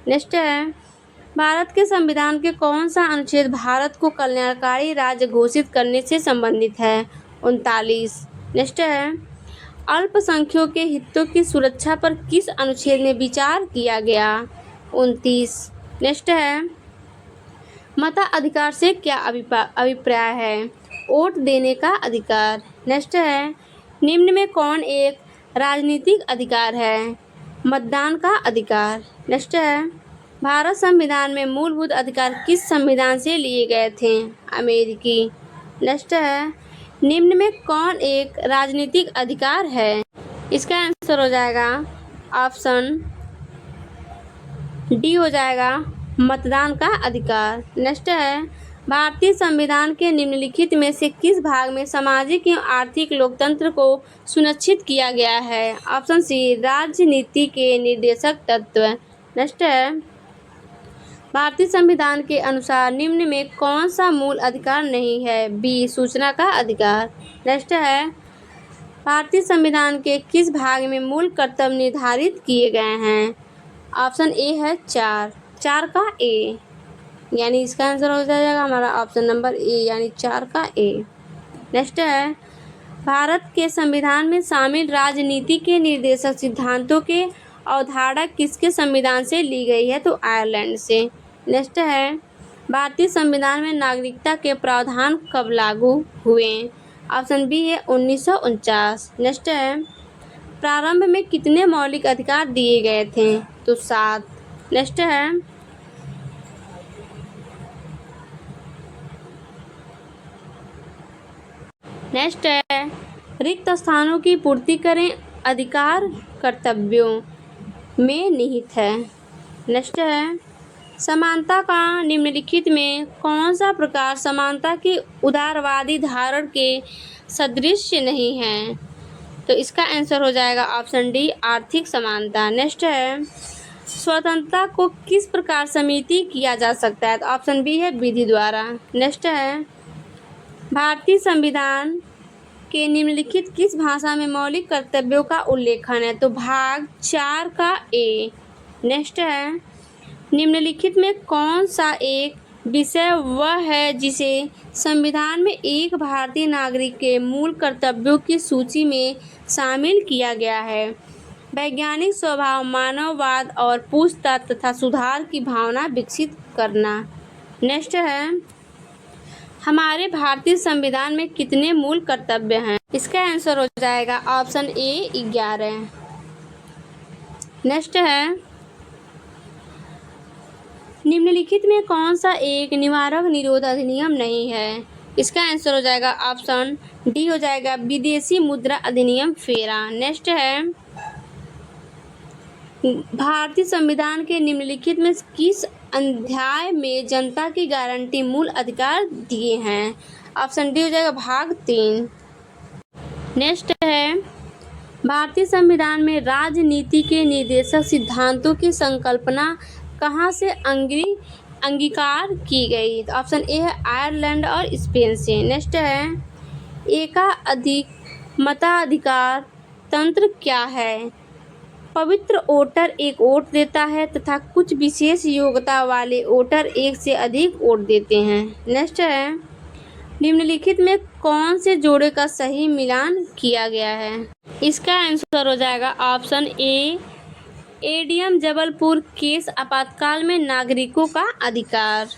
नेक्स्ट है, भारत के संविधान के कौन सा अनुच्छेद भारत को कल्याणकारी राज्य घोषित करने से संबंधित है? 39। नेक्स्ट है, अल्पसंख्यकों के हितों की सुरक्षा पर किस अनुच्छेद में विचार किया गया? 29। नेक्स्ट है, मताधिकार से क्या अभिप्राय है? वोट देने का अधिकार। नेक्स्ट है, निम्न में कौन एक राजनीतिक अधिकार है? मतदान का अधिकार। नेक्स्ट है, भारत संविधान में मूलभूत अधिकार किस संविधान से लिए गए थे? अमेरिकी। नेक्स्ट है, निम्न में कौन एक राजनीतिक अधिकार है? इसका आंसर हो जाएगा ऑप्शन डी हो जाएगा मतदान का अधिकार। नेक्स्ट है, भारतीय संविधान के निम्नलिखित में से किस भाग में सामाजिक एवं आर्थिक लोकतंत्र को सुनिश्चित किया गया है? ऑप्शन सी, राजनीति के निर्देशक तत्व। नेक्स्ट है, भारतीय संविधान के अनुसार निम्न में कौन सा मूल अधिकार नहीं है? बी, सूचना का अधिकार। नेक्स्ट है, भारतीय संविधान के किस भाग में मूल कर्तव्य निर्धारित किए गए हैं? ऑप्शन ए है 4 का ए, यानी इसका आंसर हो जाएगा हमारा ऑप्शन नंबर ए, यानी 4 का ए। नेक्स्ट है, भारत के संविधान में शामिल राजनीति के निर्देशक सिद्धांतों के अवधारणा किसके संविधान से ली गई है? तो आयरलैंड से। नेक्स्ट है, भारतीय संविधान में नागरिकता के प्रावधान कब लागू हुए? ऑप्शन बी है 1949। नेक्स्ट है, प्रारंभ में कितने मौलिक अधिकार दिए गए थे? तो 7। नेक्स्ट है, नेक्स्ट है, रिक्त स्थानों की पूर्ति करें अधिकार कर्तव्यों में निहित है। नेक्स्ट है, समानता का निम्नलिखित में कौन सा प्रकार समानता के उदारवादी धारण के सदृश नहीं है? तो इसका आंसर हो जाएगा ऑप्शन डी, आर्थिक समानता। नेक्स्ट है, स्वतंत्रता को किस प्रकार सीमित किया जा सकता है? तो ऑप्शन बी है विधि द्वारा। नेक्स्ट है, भारतीय संविधान के निम्नलिखित किस भाषा में मौलिक कर्तव्यों का उल्लेखन है? तो भाग 4 का ए। नेक्स्ट है, निम्नलिखित में कौन सा एक विषय वह है जिसे संविधान में एक भारतीय नागरिक के मूल कर्तव्यों की सूची में शामिल किया गया है? वैज्ञानिक स्वभाव, मानववाद और पूछताछ तथा सुधार की भावना विकसित करना। नेक्स्ट है, हमारे भारतीय संविधान में कितने मूल कर्तव्य हैं? इसका आंसर हो जाएगा ऑप्शन ए 11। नेक्स्ट है, निम्नलिखित में कौन सा एक निवारक निरोध अधिनियम नहीं है? इसका आंसर हो जाएगा ऑप्शन डी हो जाएगा विदेशी मुद्रा अधिनियम फेरा। नेक्स्ट है, भारतीय संविधान के निम्नलिखित में किस अध्याय में जनता की गारंटी मूल अधिकार दिए हैं? ऑप्शन डी हो जाएगा भाग 3। नेक्स्ट है, भारतीय संविधान में राजनीति के निर्देशक सिद्धांतों की संकल्पना कहाँ से अंगीकार की गई? तो ऑप्शन ए है आयरलैंड और स्पेन से। नेक्स्ट है, एकाधिक मताधिकार तंत्र क्या है? पवित्र वोटर एक वोट देता है तथा कुछ विशेष योग्यता वाले वोटर एक से अधिक वोट देते हैं। नेक्स्ट है, निम्नलिखित में कौन से जोड़े का सही मिलान किया गया है? इसका आंसर हो जाएगा option A, ADM Jabalpur case आपातकाल में नागरिकों का अधिकार।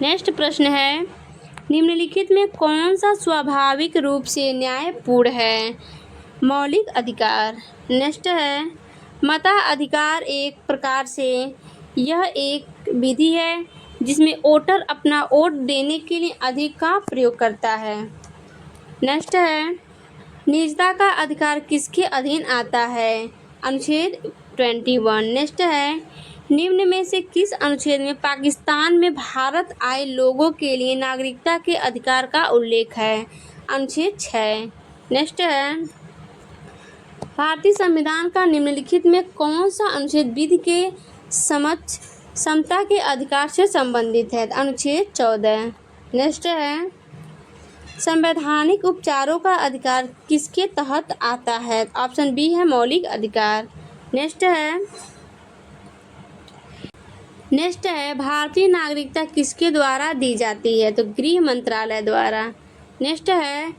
नेक्स्ट प्रश्न है, निम्नलिखित में कौन सा स्वाभाविक रूप से न्यायपूर्ण है? मौलिक अधिकार। नेक्स्ट है, मताधिकार एक प्रकार से यह एक विधि है जिसमें वोटर अपना वोट देने के लिए अधिक का प्रयोग करता है। नेक्स्ट है, निजता का अधिकार किसके अधीन आता है? अनुच्छेद 21। नेक्स्ट है, निम्न में से किस अनुच्छेद में पाकिस्तान में भारत आए लोगों के लिए नागरिकता के अधिकार का उल्लेख है? अनुच्छेद 6। नेक्स्ट है, भारतीय संविधान का निम्नलिखित में कौन सा अनुच्छेद विधि के समक्ष समता के अधिकार से संबंधित है? अनुच्छेद 14। नेक्स्ट है, संवैधानिक उपचारों का अधिकार किसके तहत आता है? ऑप्शन बी है मौलिक अधिकार। नेक्स्ट है, भारतीय नागरिकता किसके द्वारा दी जाती है? तो गृह मंत्रालय द्वारा। नेक्स्ट है,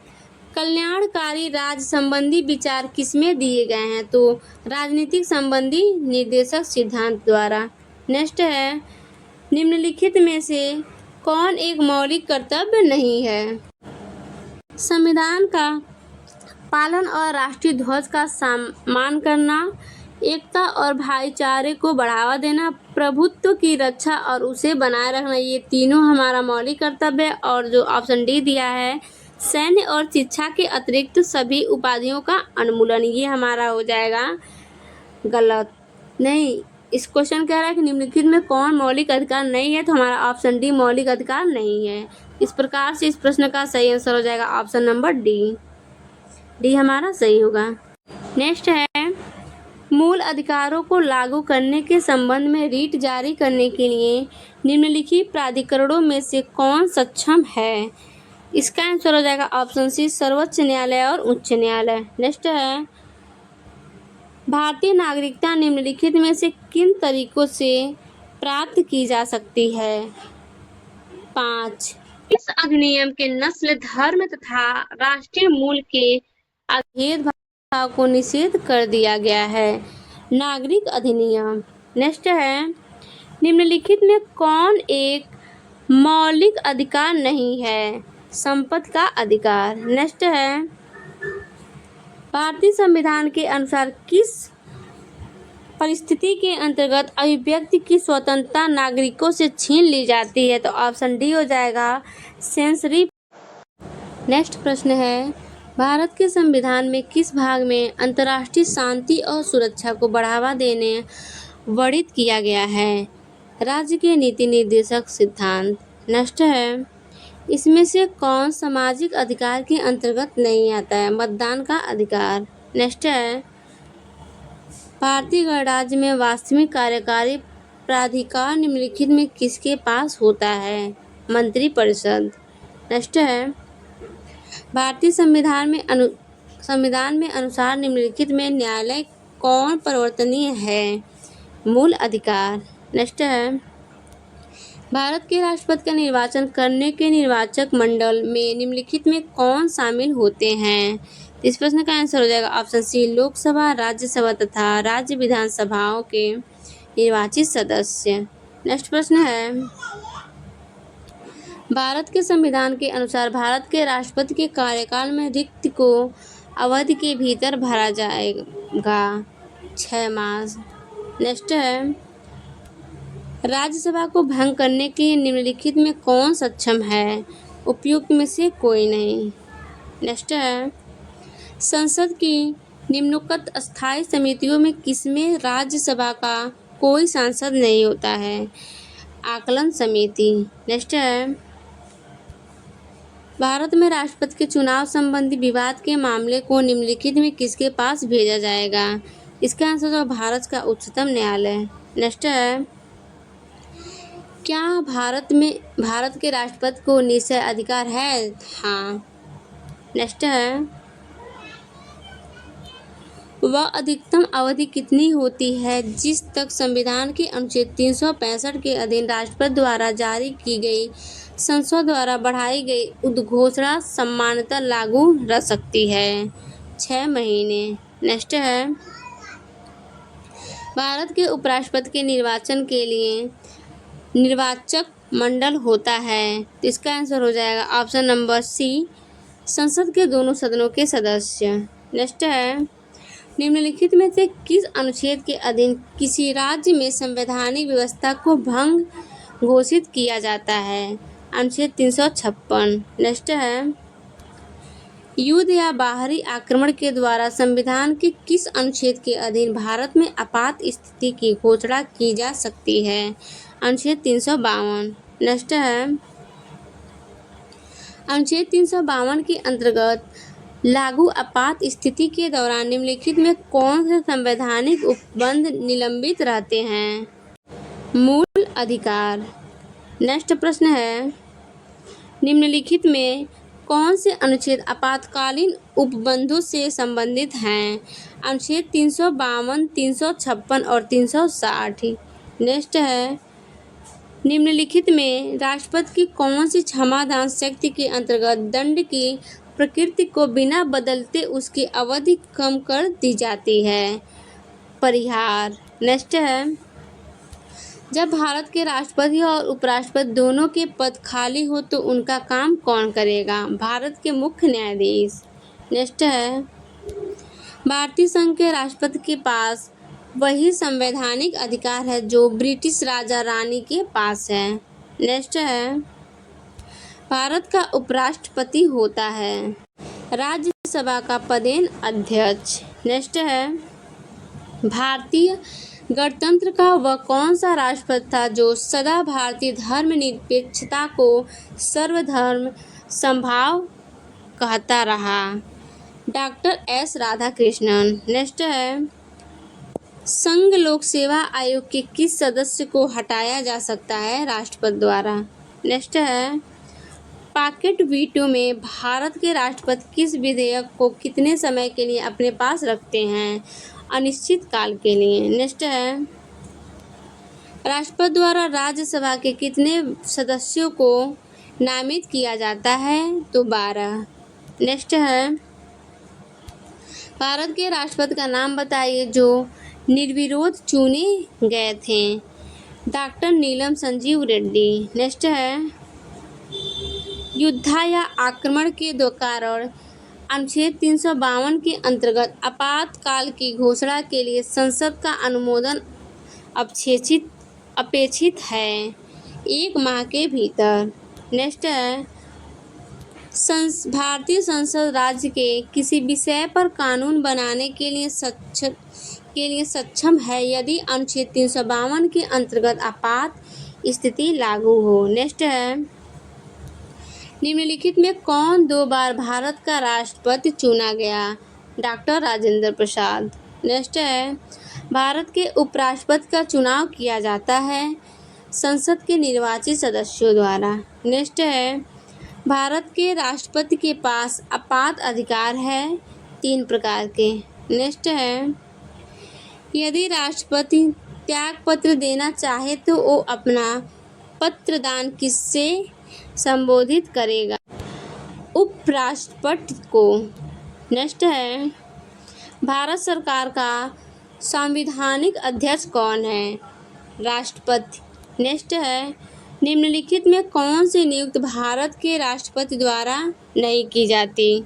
कल्याणकारी राज्य संबंधी विचार किसमें दिए गए हैं? तो राजनीतिक संबंधी निर्देशक सिद्धांत द्वारा। नेक्स्ट है, निम्नलिखित में से कौन एक मौलिक कर्तव्य नहीं है? संविधान का पालन और राष्ट्रीय ध्वज का सम्मान करना, एकता और भाईचारे को बढ़ावा देना, प्रभुत्व की रक्षा और उसे बनाए रखना, ये तीनों हमारा मौलिक कर्तव्य है। और जो ऑप्शन डी दिया है, सैन्य और शिक्षा के अतिरिक्त सभी उपाधियों का उन्मूलन, ये हमारा हो जाएगा गलत। नहीं, इस क्वेश्चन कह रहा है कि निम्नलिखित में कौन मौलिक अधिकार नहीं है? तो हमारा ऑप्शन डी मौलिक अधिकार नहीं है। इस प्रकार से इस प्रश्न का सही आंसर हो जाएगा ऑप्शन नंबर डी। डी हमारा सही होगा। नेक्स्ट है, मूल अधिकारों को लागू करने के संबंध में रीट जारी करने के लिए निम्नलिखित प्राधिकरणों में से कौन सक्षम है? इसका आंसर हो जाएगा ऑप्शन सी, सर्वोच्च न्यायालय और उच्च न्यायालय। नेक्स्ट है, भारतीय नागरिकता निम्नलिखित में से किन तरीकों से प्राप्त की जा सकती है? 5। इस अधिनियम के नस्ल, धर्म तथा राष्ट्रीय मूल के भेदभाव को निषेध कर दिया गया है। नागरिक अधिनियम। नेक्स्ट है, निम्नलिखित में कौन एक मौलिक अधिकार नहीं है? संपत्ति का अधिकार। नेक्स्ट है, भारतीय संविधान के अनुसार किस परिस्थिति के अंतर्गत अभिव्यक्ति की स्वतंत्रता नागरिकों से छीन ली जाती है? तो ऑप्शन डी हो जाएगा, सेंसरी। नेक्स्ट प्रश्न है, भारत के संविधान में किस भाग में अंतर्राष्ट्रीय शांति और सुरक्षा को बढ़ावा देने वर्णित किया गया है? राज्य के नीति निर्देशक सिद्धांत। नेक्स्ट है, इसमें से कौन सामाजिक अधिकार के अंतर्गत नहीं आता है? मतदान का अधिकार। नेक्स्ट है, भारतीय गणराज्य में वास्तविक कार्यकारी प्राधिकार निम्नलिखित में किसके पास होता है? मंत्रिपरिषद। नेक्स्ट है, भारतीय संविधान में अनुसार निम्नलिखित में न्यायालय कौन परिवर्तनीय है? मूल अधिकार। नेक्स्ट है, भारत के राष्ट्रपति का निर्वाचन करने के निर्वाचक मंडल में निम्नलिखित में कौन शामिल होते हैं? इस प्रश्न का आंसर हो जाएगा ऑप्शन सी, लोकसभा, राज्यसभा तथा राज्य विधानसभाओं के निर्वाचित सदस्य। नेक्स्ट प्रश्न है, भारत के संविधान के अनुसार भारत के राष्ट्रपति के कार्यकाल में रिक्त को अवधि के भीतर भरा जाएगा 6 मास। नेक्स्ट है, राज्यसभा को भंग करने के लिए निम्नलिखित में कौन सक्षम है? उपयुक्त में से कोई नहीं। नेक्स्ट है, संसद की निम्नोक्त स्थायी समितियों में किसमें राज्यसभा का कोई सांसद नहीं होता है? आकलन समिति। नेक्स्ट है, भारत में राष्ट्रपति के चुनाव संबंधी विवाद के मामले को निम्नलिखित में किसके पास भेजा जाएगा? इसका आंसर है भारत का उच्चतम न्यायालय। नेक्स्ट है, क्या भारत के राष्ट्रपति को निश्चय अधिकार है? हाँ। नेक्स्ट है, वह अधिकतम अवधि कितनी होती है जिस तक संविधान के अनुच्छेद 365 के अधीन राष्ट्रपति द्वारा जारी की गई संसद द्वारा बढ़ाई गई उद्घोषणा सामान्यतः लागू रह सकती है? 6 महीने। नेक्स्ट है, भारत के उपराष्ट्रपति के निर्वाचन के लिए निर्वाचक मंडल होता है? तो इसका आंसर हो जाएगा ऑप्शन नंबर सी, संसद के दोनों सदनों के सदस्य। नेक्स्ट है, निम्नलिखित में से किस अनुच्छेद के अधीन किसी राज्य में संवैधानिक व्यवस्था को भंग घोषित किया जाता है? अनुच्छेद 356। नेक्स्ट है, युद्ध या बाहरी आक्रमण के द्वारा संविधान के किस अनुच्छेद के अधीन भारत में आपात स्थिति की घोषणा की जा सकती है? अनुच्छेद 352। नेक्स्ट है, अनुच्छेद 352 के अंतर्गत लागू आपात स्थिति के दौरान निम्नलिखित में कौन से संवैधानिक उपबंध निलंबित रहते हैं? मूल अधिकार। नेक्स्ट प्रश्न है, निम्नलिखित में कौन से अनुच्छेद आपातकालीन उपबंधों से संबंधित हैं? अनुच्छेद 352, 356 और 360। नेक्स्ट है, निम्नलिखित में राष्ट्रपति की कौन सी क्षमादान शक्ति के अंतर्गत दंड की प्रकृति को बिना बदलते उसकी अवधि कम कर दी जाती है? परिहार। नेक्स्ट है, जब भारत के राष्ट्रपति और उपराष्ट्रपति दोनों के पद खाली हो तो उनका काम कौन करेगा? भारत के मुख्य न्यायाधीश। नेक्स्ट है, भारतीय संघ के राष्ट्रपति के पास वही संवैधानिक अधिकार है जो ब्रिटिश राजा रानी के पास है। नेक्स्ट है, भारत का उपराष्ट्रपति होता है राज्यसभा का पदेन अध्यक्ष। नेक्स्ट है, भारतीय गणतंत्र का वह कौन सा राष्ट्रपति था जो सदा भारतीय धर्मनिरपेक्षता को सर्वधर्म समभाव कहता रहा? Doctor S Radhakrishnan. नेक्स्ट है, संघ लोक सेवा आयोग के किस सदस्य को हटाया जा सकता है? राष्ट्रपति द्वारा। नेक्स्ट है, पॉकेट वीटो में भारत के राष्ट्रपति किस विधेयक को कितने समय के लिए अपने पास रखते हैं? अनिश्चित काल के लिए। नेक्स्ट है, राष्ट्रपति द्वारा राज्यसभा के कितने सदस्यों को नामित किया जाता है? तो 12। नेक्स्ट है, भारत के राष्ट्रपति का नाम बताइए जो निर्विरोध चुने गए थे? डॉक्टर नीलम संजीव रेड्डी। नेक्स्ट है, युद्ध या आक्रमण के दो कारण अनुच्छेद 352 के अंतर्गत आपातकाल की घोषणा के लिए संसद का अनुमोदन अपेक्षित है 1 माह के भीतर। नेक्स्ट है, भारतीय संसद राज्य के किसी विषय पर कानून बनाने के लिए सक्षम है यदि अनुच्छेद 352 के अंतर्गत आपात स्थिति लागू हो। नेक्स्ट है, निम्नलिखित में कौन 2 बार भारत का राष्ट्रपति चुना गया? डॉक्टर राजेंद्र प्रसाद। नेक्स्ट है, भारत के उपराष्ट्रपति का चुनाव किया जाता है संसद के निर्वाचित सदस्यों द्वारा। नेक्स्ट है, भारत के राष्ट्रपति के पास आपात अधिकार है 3 प्रकार के। नेक्स्ट है, यदि राष्ट्रपति त्यागपत्र देना चाहे तो वो अपना पत्रदान किससे संबोधित करेगा? उपराष्ट्रपति को। नेक्स्ट है, भारत सरकार का संवैधानिक अध्यक्ष कौन है? राष्ट्रपति। नेक्स्ट है, निम्नलिखित में कौन सी नियुक्ति भारत के राष्ट्रपति द्वारा नहीं की जाती?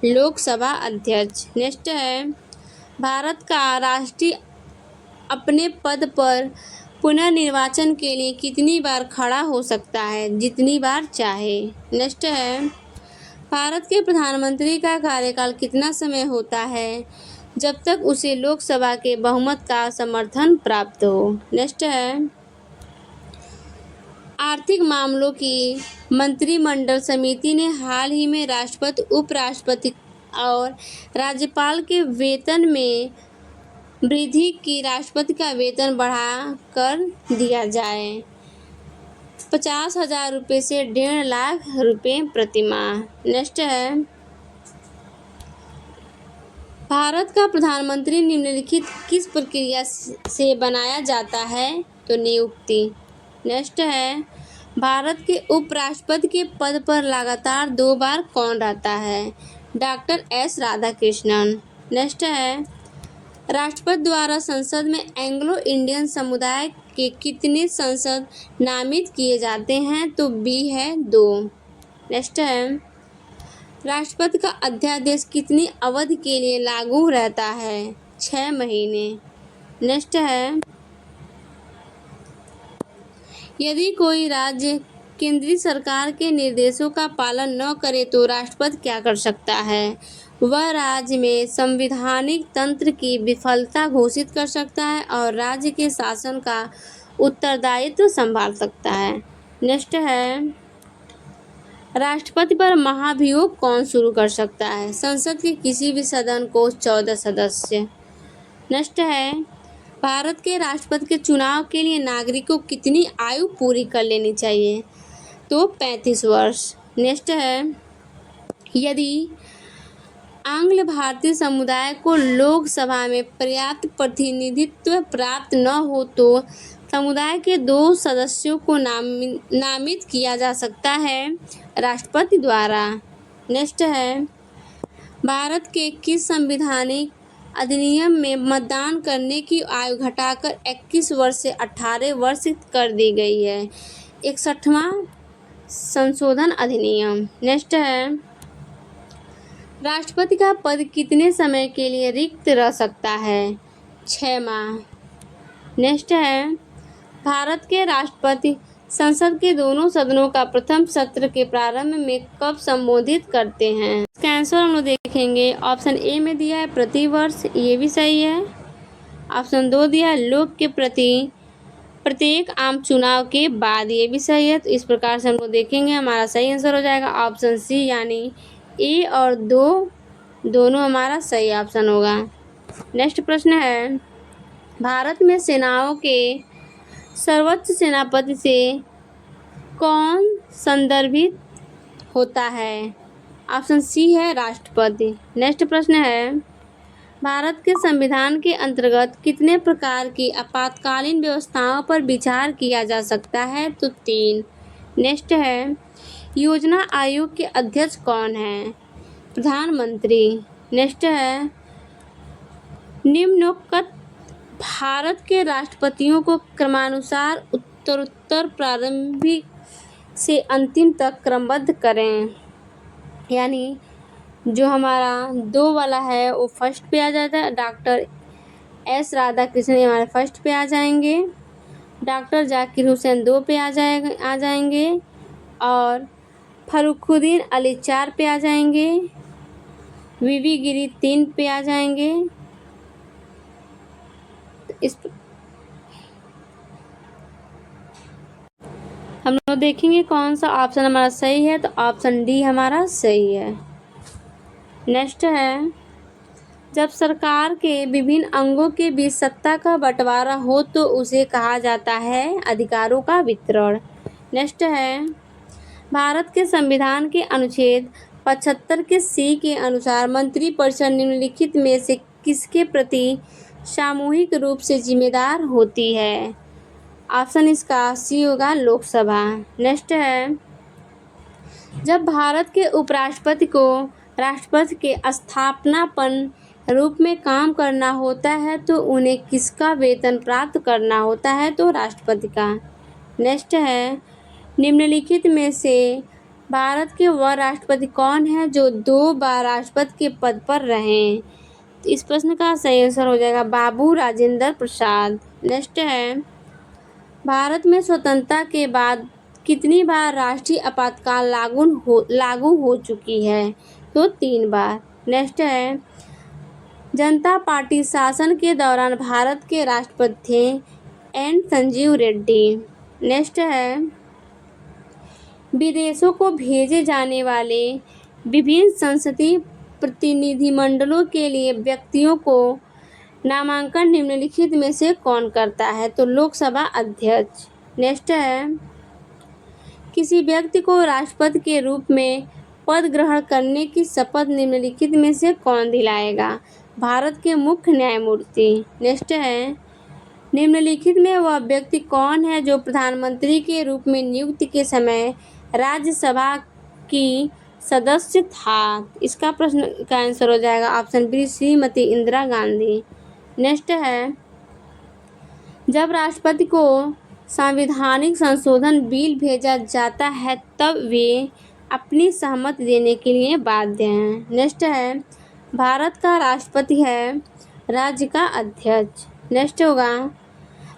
लोकसभा अध्यक्ष। नेक्स्ट है, भारत का राष्ट्रपति अपने पद पर पुनर्निर्वाचन के लिए कितनी बार खड़ा हो सकता है? जितनी बार चाहे। नेक्स्ट है, भारत के प्रधानमंत्री का कार्यकाल कितना समय होता है? जब तक उसे लोकसभा के बहुमत का समर्थन प्राप्त हो। नेक्स्ट है, आर्थिक मामलों की मंत्रिमंडल समिति ने हाल ही में राष्ट्रपति, उपराष्ट्रपति और राज्यपाल के वेतन में वृद्धि की। राष्ट्रपति का वेतन बढ़ा कर दिया जाए 50,000 रुपये से 1.5 लाख रुपये प्रति माह। नेक्स्ट है, भारत का प्रधानमंत्री निम्नलिखित किस प्रक्रिया से बनाया जाता है? तो नियुक्ति। नेक्स्ट है, भारत के उपराष्ट्रपति के पद पर लगातार 2 बार कौन रहता है? Doctor S Radhakrishnan. नेक्स्ट है, राष्ट्रपति द्वारा संसद में एंग्लो इंडियन समुदाय के कितने सांसद नामित किए जाते हैं? तो बी है 2। नेक्स्ट है, राष्ट्रपति का अध्यादेश कितनी अवधि के लिए लागू रहता है? 6 महीने। नेक्स्ट है, यदि कोई राज्य केंद्रीय सरकार के निर्देशों का पालन न करे तो राष्ट्रपति क्या कर सकता है? वह राज्य में संवैधानिक तंत्र की विफलता घोषित कर सकता है और राज्य के शासन का उत्तरदायित्व संभाल सकता है। नेक्स्ट है, राष्ट्रपति पर महाभियोग कौन शुरू कर सकता है? संसद के किसी भी सदन को 14 सदस्य। नेक्स्ट है, भारत के राष्ट्रपति के चुनाव के लिए नागरिकों को कितनी आयु पूरी कर लेनी चाहिए? तो 35 वर्ष। नेक्स्ट है, यदि आंग्ल भारतीय समुदाय को लोकसभा में पर्याप्त प्रतिनिधित्व प्राप्त न हो तो समुदाय के 2 सदस्यों को नामित किया जा सकता है राष्ट्रपति द्वारा। नेक्स्ट है, भारत के किस संवैधानिक अधिनियम में मतदान करने की आयु घटाकर 21 वर्ष से 18 वर्ष कर दी गई है? 61वां संशोधन अधिनियम। नेक्स्ट है, राष्ट्रपति का पद कितने समय के लिए रिक्त रह सकता है? 6 माह। नेक्स्ट है, भारत के राष्ट्रपति संसद के दोनों सदनों का प्रथम सत्र के प्रारंभ में कब संबोधित करते हैं? इसका आंसर हम लोग देखेंगे। ऑप्शन ए में दिया है प्रति वर्ष, ये भी सही है। ऑप्शन 2 दिया है लोक के प्रति प्रत्येक आम चुनाव के बाद, ये भी सही है। तो इस प्रकार से हम लोग देखेंगे, हमारा सही आंसर हो जाएगा ऑप्शन सी, यानी ए और 2 दोनों हमारा सही ऑप्शन होगा। नेक्स्ट प्रश्न है, भारत में सेनाओं के सर्वोच्च सेनापति से कौन संदर्भित होता है? ऑप्शन सी है राष्ट्रपति। नेक्स्ट प्रश्न है, भारत के संविधान के अंतर्गत कितने प्रकार की आपातकालीन व्यवस्थाओं पर विचार किया जा सकता है? तो 3। नेक्स्ट है, योजना आयोग के अध्यक्ष कौन है? प्रधानमंत्री। नेक्स्ट है, निम्नोक्त भारत के राष्ट्रपतियों को क्रमानुसार उत्तरोत्तर प्रारंभिक से अंतिम तक क्रमबद्ध करें। यानी जो हमारा 2 वाला है वो फर्स्ट पे आ जाता है। डॉक्टर एस राधाकृष्णन हमारे फर्स्ट पे आ जाएंगे, डॉक्टर जाकिर हुसैन 2 पे आ जाएंगे और फरुखुद्दीन अली 4 पे आ जाएंगे, वीवी गिरी 3 पे आ जाएंगे। इस हम लोग देखेंगे कौन सा ऑप्शन हमारा सही है, तो ऑप्शन डी हमारा सही है। नेक्स्ट है, जब सरकार के विभिन्न अंगों के बीच सत्ता का बंटवारा हो तो उसे कहा जाता है अधिकारों का वितरण। नेक्स्ट है, भारत के संविधान के अनुच्छेद 75 के सी के अनुसार मंत्रिपरिषद निम्नलिखित में से किसके प्रति सामूहिक रूप से जिम्मेदार होती है? ऑप्शन इसका सी होगा, लोकसभा। नेक्स्ट है, जब भारत के उपराष्ट्रपति को राष्ट्रपति के स्थापनापन रूप में काम करना होता है तो उन्हें किसका वेतन प्राप्त करना होता है? तो राष्ट्रपति का। नेक्स्ट है, निम्नलिखित में से भारत के वह राष्ट्रपति कौन है जो 2 बार राष्ट्रपति के पद पर रहे? तो इस प्रश्न का सही आंसर हो जाएगा बाबू राजेंद्र प्रसाद। नेक्स्ट है, भारत में स्वतंत्रता के बाद कितनी बार राष्ट्रीय आपातकाल लागू हो चुकी है? तो 3 बार। नेक्स्ट है, जनता पार्टी शासन के दौरान भारत के राष्ट्रपति थे एन संजीव रेड्डी। नेक्स्ट है, विदेशों को भेजे जाने वाले विभिन्न संसदीय प्रतिनिधिमंडलों के लिए व्यक्तियों को नामांकन निम्नलिखित में से कौन करता है? तो लोकसभा अध्यक्ष। नेक्स्ट है, किसी व्यक्ति को राष्ट्रपति के रूप में पद ग्रहण करने की शपथ निम्नलिखित में से कौन दिलाएगा? भारत के मुख्य न्यायमूर्ति। नेक्स्ट है, निम्नलिखित में वह व्यक्ति कौन है जो प्रधानमंत्री के रूप में नियुक्ति के समय राज्यसभा की सदस्य था? इसका प्रश्न का आंसर हो जाएगा option B, Shrimati Indira Gandhi. Next है, जब राष्ट्रपति को संवैधानिक संशोधन बिल भेजा जाता है तब वे अपनी सहमति देने के लिए बाध्य हैं। नेक्स्ट है, भारत का राष्ट्रपति है राज्य का अध्यक्ष। नेक्स्ट होगा,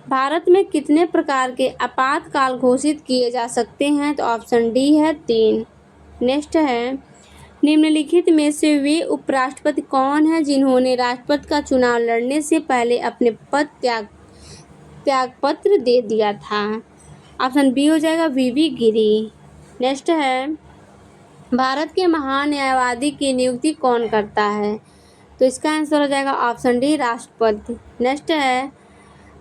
भारत में कितने प्रकार के आपातकाल घोषित किए जा सकते हैं? तो ऑप्शन डी है 3। नेक्स्ट है, निम्नलिखित में से वे उपराष्ट्रपति कौन हैं जिन्होंने राष्ट्रपति का चुनाव लड़ने से पहले अपने पद त्यागपत्र दे दिया था? ऑप्शन बी हो जाएगा, वीवी गिरी। नेक्स्ट है, भारत के महान न्यायवादी की नियुक्ति कौन करता है? तो इसका आंसर हो जाएगा ऑप्शन डी, राष्ट्रपति। नेक्स्ट है,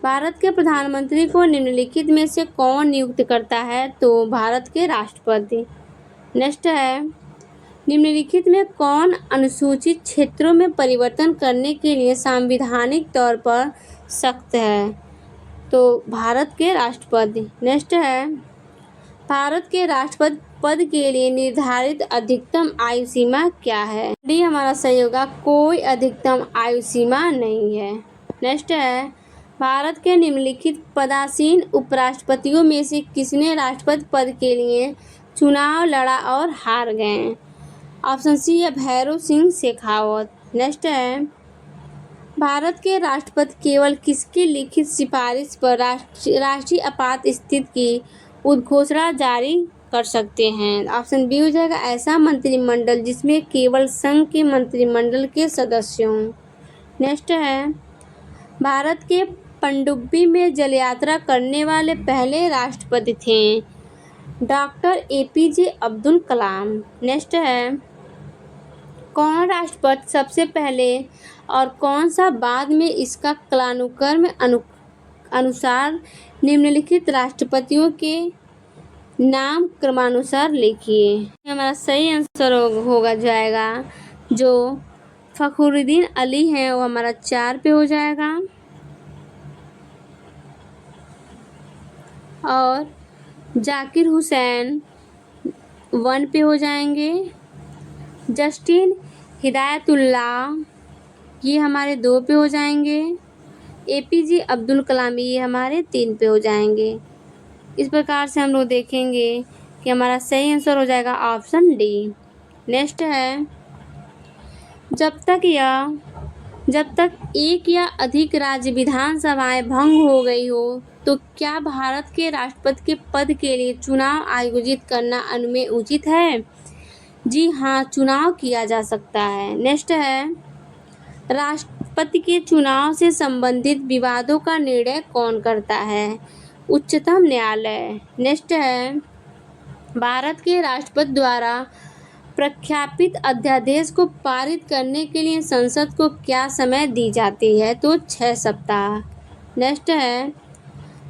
भारत के प्रधानमंत्री को निम्नलिखित में से कौन नियुक्त करता है? तो भारत के राष्ट्रपति। नेक्स्ट है, निम्नलिखित में कौन अनुसूचित क्षेत्रों में परिवर्तन करने के लिए संवैधानिक तौर पर सख्त है? तो भारत के राष्ट्रपति। नेक्स्ट है, भारत के राष्ट्रपति पद के लिए निर्धारित अधिकतम आयु सीमा क्या है? डी हमारा सही होगा, कोई अधिकतम आयु सीमा नहीं है। नेक्स्ट है, भारत के निम्नलिखित पदासीन उपराष्ट्रपतियों में से किसने राष्ट्रपति पद के लिए चुनाव लड़ा और हार गए? ऑप्शन सी है, भैरों सिंह शेखावत। नेक्स्ट है, भारत के राष्ट्रपति केवल किसकी लिखित सिफारिश पर राष्ट्रीय आपात स्थिति की उद्घोषणा जारी कर सकते हैं? ऑप्शन बी हो जाएगा, ऐसा मंत्रिमंडल जिसमें केवल संघ के मंत्रिमंडल के सदस्य हों। नेक्स्ट है, भारत के पनडुब्बी में जल यात्रा करने वाले पहले राष्ट्रपति थे doctor APJ Abdul Kalam. Next है, कौन राष्ट्रपति सबसे पहले और कौन सा बाद में इसका कालानुक्रम अनुसार निम्नलिखित राष्ट्रपतियों के नाम क्रमानुसार लिखिए? हमारा सही आंसर होगा जाएगा जो फखरुद्दीन अली हैं वो हमारा 4 पे हो जाएगा और जाकिर हुसैन 1 पे हो जाएंगे। जस्टिन हिदायतुल्लाह ये हमारे 2 पे हो जाएंगे। APJ अब्दुल कलाम ये हमारे 3 पे हो जाएंगे। इस प्रकार से हम लोग देखेंगे कि हमारा सही आंसर हो जाएगा ऑप्शन डी। नेक्स्ट है, जब तक एक या अधिक राज्य विधानसभाएं भंग हो गई हो तो क्या भारत के राष्ट्रपति के पद के लिए चुनाव आयोजित करना अनुमेय उचित है? जी हाँ, चुनाव किया जा सकता है। नेक्स्ट है, राष्ट्रपति के चुनाव से संबंधित विवादों का निर्णय कौन करता है? उच्चतम न्यायालय। नेक्स्ट है, भारत के राष्ट्रपति द्वारा प्रख्यापित अध्यादेश को पारित करने के लिए संसद को क्या समय दी जाती है? तो 6 सप्ताह। नेक्स्ट है,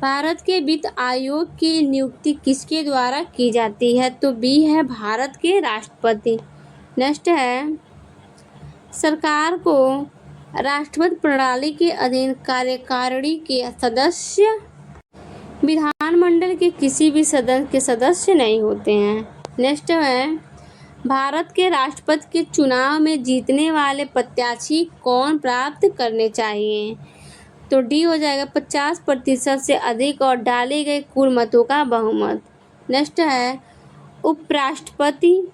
भारत के वित्त आयोग की नियुक्ति किसके द्वारा की जाती है? तो बी है भारत के राष्ट्रपति। नेक्स्ट है, सरकार को राष्ट्रपति प्रणाली के अधीन कार्यकारिणी के सदस्य विधानमंडल के किसी भी सदन के सदस्य नहीं होते हैं। नेक्स्ट है, भारत के राष्ट्रपति के चुनाव में जीतने वाले प्रत्याशी कौन प्राप्त करने चाहिए? तो डी हो जाएगा 50% से अधिक और डाले गए कुल मतों का बहुमत। नेक्स्ट है, उपराष्ट्रपति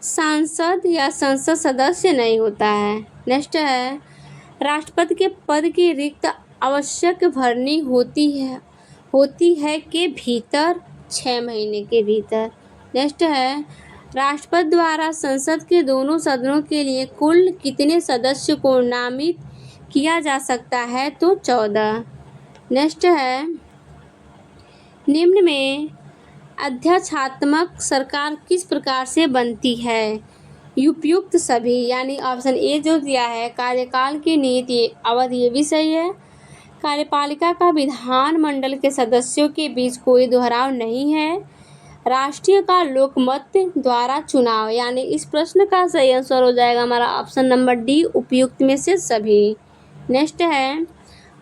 सांसद या संसद सदस्य नहीं होता है। नेक्स्ट है, राष्ट्रपति के पद की रिक्त आवश्यक भरनी होती है के भीतर 6 महीने के भीतर। नेक्स्ट है, राष्ट्रपति द्वारा संसद के दोनों सदनों के लिए कुल कितने सदस्य को नामित किया जा सकता है? तो 14। नेक्स्ट है, निम्न में अध्यक्षात्मक सरकार किस प्रकार से बनती है? उपयुक्त सभी, यानी ऑप्शन ए जो दिया है कार्यकाल की नीति अवधि, ये भी सही है। कार्यपालिका का विधानमंडल के सदस्यों के बीच कोई दोहराव नहीं है। राष्ट्रीय का लोकमत द्वारा चुनाव, यानी इस प्रश्न का सही आंसर हो जाएगा हमारा ऑप्शन नंबर डी, उपयुक्त में से सभी। नेक्स्ट है,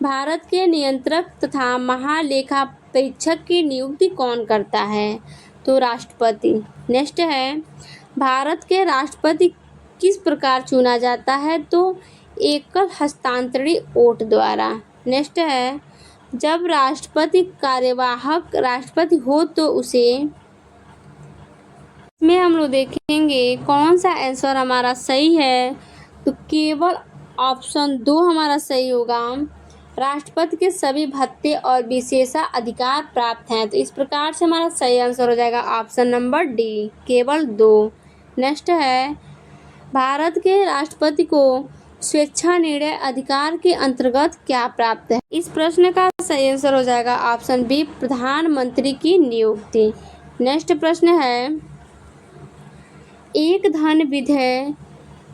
भारत के नियंत्रक तथा महालेखा परीक्षक की नियुक्ति कौन करता है? तो राष्ट्रपति। नेक्स्ट है, भारत के राष्ट्रपति किस प्रकार चुना जाता है? तो एकल हस्तांतरणीय वोट द्वारा। नेक्स्ट है, जब राष्ट्रपति कार्यवाहक राष्ट्रपति हो तो उसे, इसमें हम लोग देखेंगे कौन सा आंसर हमारा सही है। तो केवल ऑप्शन 2 हमारा सही होगा। राष्ट्रपति के सभी भत्ते और विशेषाधिकार प्राप्त हैं। तो इस प्रकार से हमारा सही आंसर हो जाएगा ऑप्शन नंबर डी, केवल 2। नेक्स्ट है, भारत के राष्ट्रपति को स्वेच्छा निर्णय अधिकार के अंतर्गत क्या प्राप्त है? इस प्रश्न का सही आंसर हो जाएगा ऑप्शन बी, प्रधानमंत्री की नियुक्ति। नेक्स्ट प्रश्न है, एक धन विधेयक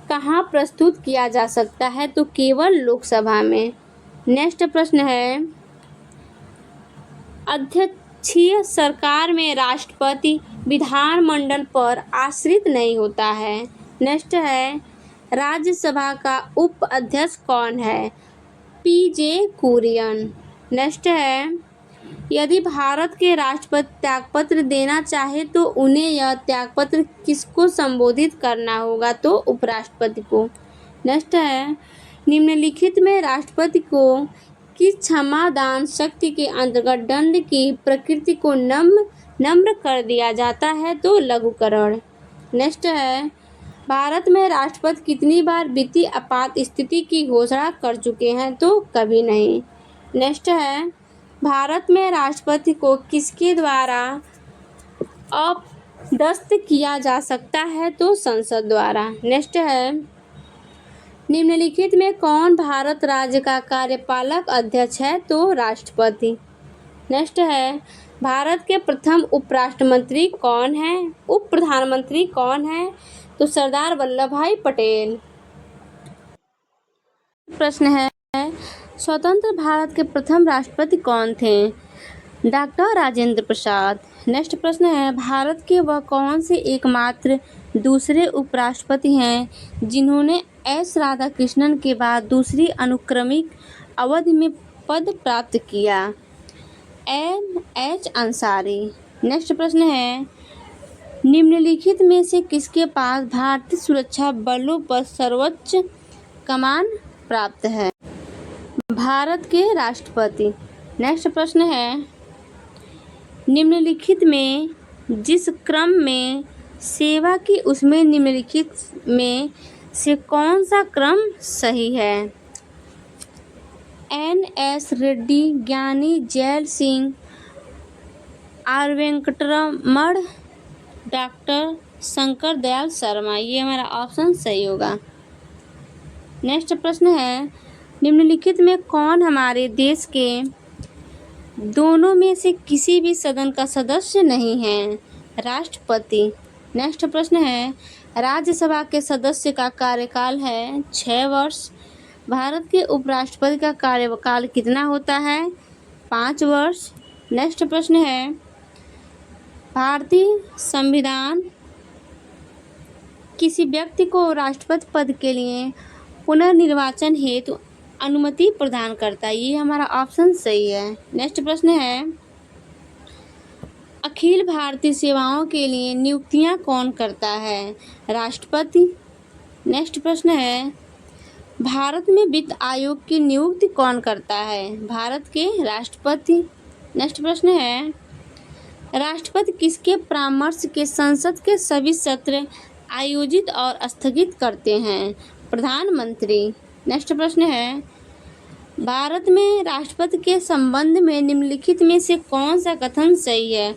कहाँ प्रस्तुत किया जा सकता है? तो केवल लोकसभा में। नेक्स्ट प्रश्न है, अध्यक्षीय सरकार में राष्ट्रपति विधानमंडल पर आश्रित नहीं होता है। नेक्स्ट है, राज्यसभा का उप अध्यक्ष कौन है? PJ कुरियन। नेक्स्ट है, यदि भारत के राष्ट्रपति त्यागपत्र देना चाहे तो उन्हें यह त्यागपत्र किसको संबोधित करना होगा? तो उपराष्ट्रपति को। नेक्स्ट है, निम्नलिखित में राष्ट्रपति को किस क्षमादान शक्ति के अंतर्गत दंड की प्रकृति को नम्र कर दिया जाता है? तो लघुकरण। नेक्स्ट है, भारत में राष्ट्रपति कितनी बार वित्तीय आपात स्थिति की घोषणा कर चुके हैं? तो कभी नहीं। नेक्स्ट है, भारत में राष्ट्रपति को किसके द्वारा अपदस्थ किया जा सकता है? तो संसद द्वारा। नेक्स्ट है, निम्नलिखित में कौन भारत राज्य का कार्यपालक अध्यक्ष है? तो राष्ट्रपति। नेक्स्ट है, भारत के प्रथम उपराष्ट्रमंत्री कौन है? उप प्रधानमंत्री कौन है? तो सरदार वल्लभ भाई पटेल। प्रश्न है, स्वतंत्र भारत के प्रथम राष्ट्रपति कौन थे? डॉक्टर राजेंद्र प्रसाद। नेक्स्ट प्रश्न है, भारत के वह कौन से एकमात्र दूसरे उपराष्ट्रपति हैं जिन्होंने S राधाकृष्णन के बाद दूसरी अनुक्रमिक अवधि में पद प्राप्त किया? MH अंसारी। नेक्स्ट प्रश्न है, निम्नलिखित में से किसके पास भारतीय सुरक्षा बलों पर सर्वोच्च कमान प्राप्त है? भारत के राष्ट्रपति। नेक्स्ट प्रश्न है, निम्नलिखित में जिस क्रम में सेवा की उसमें निम्नलिखित में से कौन सा क्रम सही है? एन.एस. रेड्डी, ज्ञानी जैल सिंह, आर वेंकटरमण, डॉक्टर शंकर दयाल शर्मा। ये हमारा ऑप्शन सही होगा। नेक्स्ट प्रश्न है, निम्नलिखित में कौन हमारे देश के दोनों में से किसी भी सदन का सदस्य नहीं है? राष्ट्रपति। नेक्स्ट प्रश्न है, राज्यसभा के सदस्य का कार्यकाल है 6 वर्ष। भारत के उपराष्ट्रपति का कार्यकाल कितना होता है? 5 वर्ष। नेक्स्ट प्रश्न है, भारतीय संविधान किसी व्यक्ति को राष्ट्रपति पद के लिए पुनर्निर्वाचन हेतु अनुमति प्रदान करता है। ये हमारा ऑप्शन सही है। नेक्स्ट प्रश्न है, अखिल भारतीय सेवाओं के लिए नियुक्तियां कौन करता है? राष्ट्रपति। नेक्स्ट प्रश्न है, भारत में वित्त आयोग की नियुक्ति कौन करता है? भारत के राष्ट्रपति। नेक्स्ट प्रश्न है, राष्ट्रपति किसके परामर्श के संसद के सभी सत्र आयोजित और स्थगित करते हैं? प्रधानमंत्री। नेक्स्ट प्रश्न है, भारत में राष्ट्रपति के संबंध में निम्नलिखित में से कौन सा कथन सही है?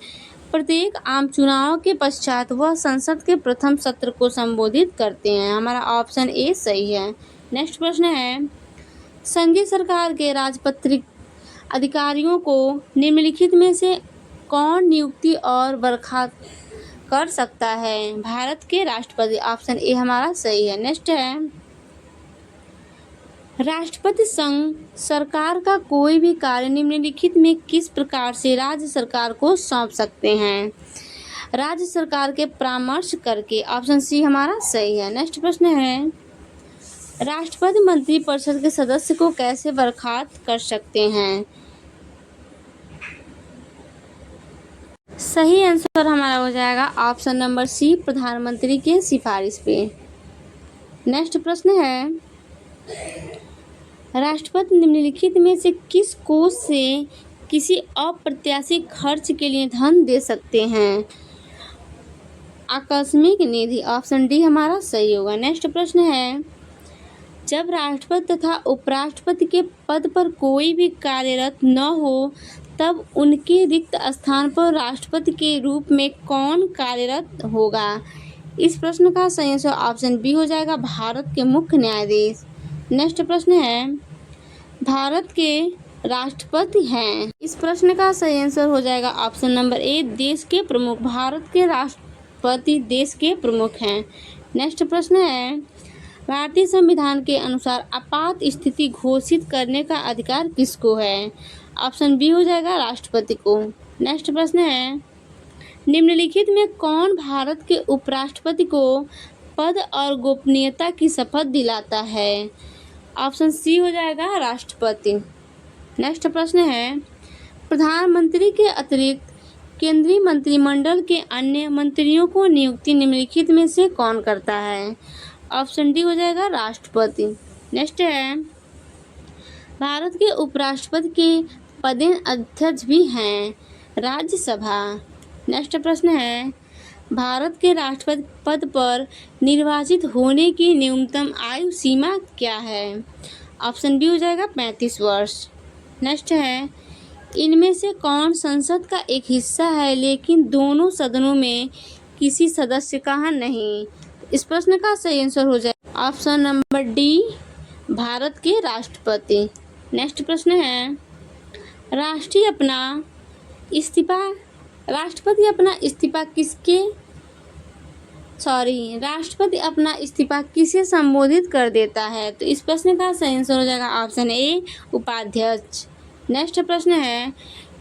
प्रत्येक आम चुनाव के पश्चात वह संसद के प्रथम सत्र को संबोधित करते हैं। हमारा ऑप्शन ए सही है। नेक्स्ट प्रश्न है, संघीय सरकार के राजपत्रित अधिकारियों को निम्नलिखित में से कौन नियुक्ति और बर्खास्त कर सकता है? भारत के राष्ट्रपति। ऑप्शन ए हमारा सही है। नेक्स्ट है, राष्ट्रपति संघ सरकार का कोई भी कार्य निम्नलिखित में किस प्रकार से राज्य सरकार को सौंप सकते हैं? राज्य सरकार के परामर्श करके। ऑप्शन सी हमारा सही है। नेक्स्ट प्रश्न है, राष्ट्रपति मंत्रिपरिषद के सदस्य को कैसे बर्खास्त कर सकते हैं? सही आंसर हमारा हो जाएगा ऑप्शन नंबर सी, प्रधानमंत्री के सिफारिश पे। नेक्स्ट प्रश्न है, राष्ट्रपति निम्नलिखित में से किस कोष से किसी अप्रत्याशित खर्च के लिए धन दे सकते हैं? आकस्मिक निधि। ऑप्शन डी हमारा सही होगा। नेक्स्ट प्रश्न है, जब राष्ट्रपति तथा उपराष्ट्रपति के पद पर कोई भी कार्यरत न हो तब उनके रिक्त स्थान पर राष्ट्रपति के रूप में कौन कार्यरत होगा? इस प्रश्न का सही आंसर ऑप्शन बी हो जाएगा, भारत के मुख्य न्यायाधीश। नेक्स्ट प्रश्न है, भारत के राष्ट्रपति हैं। इस प्रश्न का सही आंसर हो जाएगा ऑप्शन नंबर ए, देश के प्रमुख। भारत के राष्ट्रपति देश के प्रमुख हैं। नेक्स्ट प्रश्न है, भारतीय संविधान के अनुसार आपात स्थिति घोषित करने का अधिकार किसको है? ऑप्शन बी हो जाएगा, राष्ट्रपति को। नेक्स्ट प्रश्न है, निम्नलिखित में कौन भारत के उपराष्ट्रपति को पद और गोपनीयता की शपथ दिलाता है? ऑप्शन सी हो जाएगा, राष्ट्रपति। नेक्स्ट प्रश्न है, प्रधानमंत्री के अतिरिक्त केंद्रीय मंत्रिमंडल के अन्य मंत्रियों को नियुक्ति निम्नलिखित में से कौन करता है? ऑप्शन डी हो जाएगा, राष्ट्रपति। नेक्स्ट है, भारत के उपराष्ट्रपति के पदेन अध्यक्ष भी हैं राज्यसभा। नेक्स्ट प्रश्न है, भारत के राष्ट्रपति पद पर निर्वाचित होने की न्यूनतम आयु सीमा क्या है? ऑप्शन बी हो जाएगा, 35 वर्ष। नेक्स्ट है, इनमें से कौन संसद का एक हिस्सा है लेकिन दोनों सदनों में किसी सदस्य का नहीं? इस प्रश्न का सही आंसर हो जाएगा ऑप्शन नंबर डी, भारत के राष्ट्रपति। नेक्स्ट प्रश्न है, राष्ट्रपति अपना इस्तीफा किसे संबोधित कर देता है? तो इस प्रश्न का सही आंसर हो जाएगा ऑप्शन ए, उपाध्यक्ष। नेक्स्ट प्रश्न है,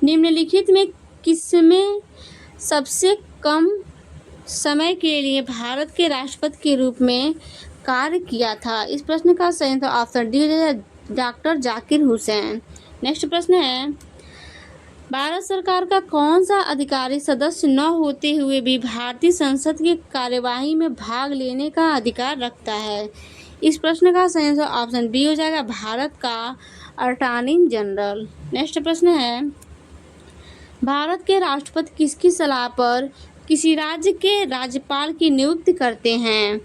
निम्नलिखित में किसमें सबसे कम समय के लिए भारत के राष्ट्रपति के रूप में कार्य किया था? इस प्रश्न का सही आंसर ऑप्शन डी हो जाएगा, डॉक्टर जाकिर हुसैन। नेक्स्ट प्रश्न है, भारत सरकार का कौन सा अधिकारी सदस्य न होते हुए भी भारतीय संसद की कार्यवाही में भाग लेने का अधिकार रखता है? इस प्रश्न का सही आंसर ऑप्शन बी हो जाएगा, भारत का अटॉर्नी जनरल। नेक्स्ट प्रश्न है, भारत के राष्ट्रपति किसकी सलाह पर किसी राज्य के राज्यपाल की नियुक्ति करते हैं?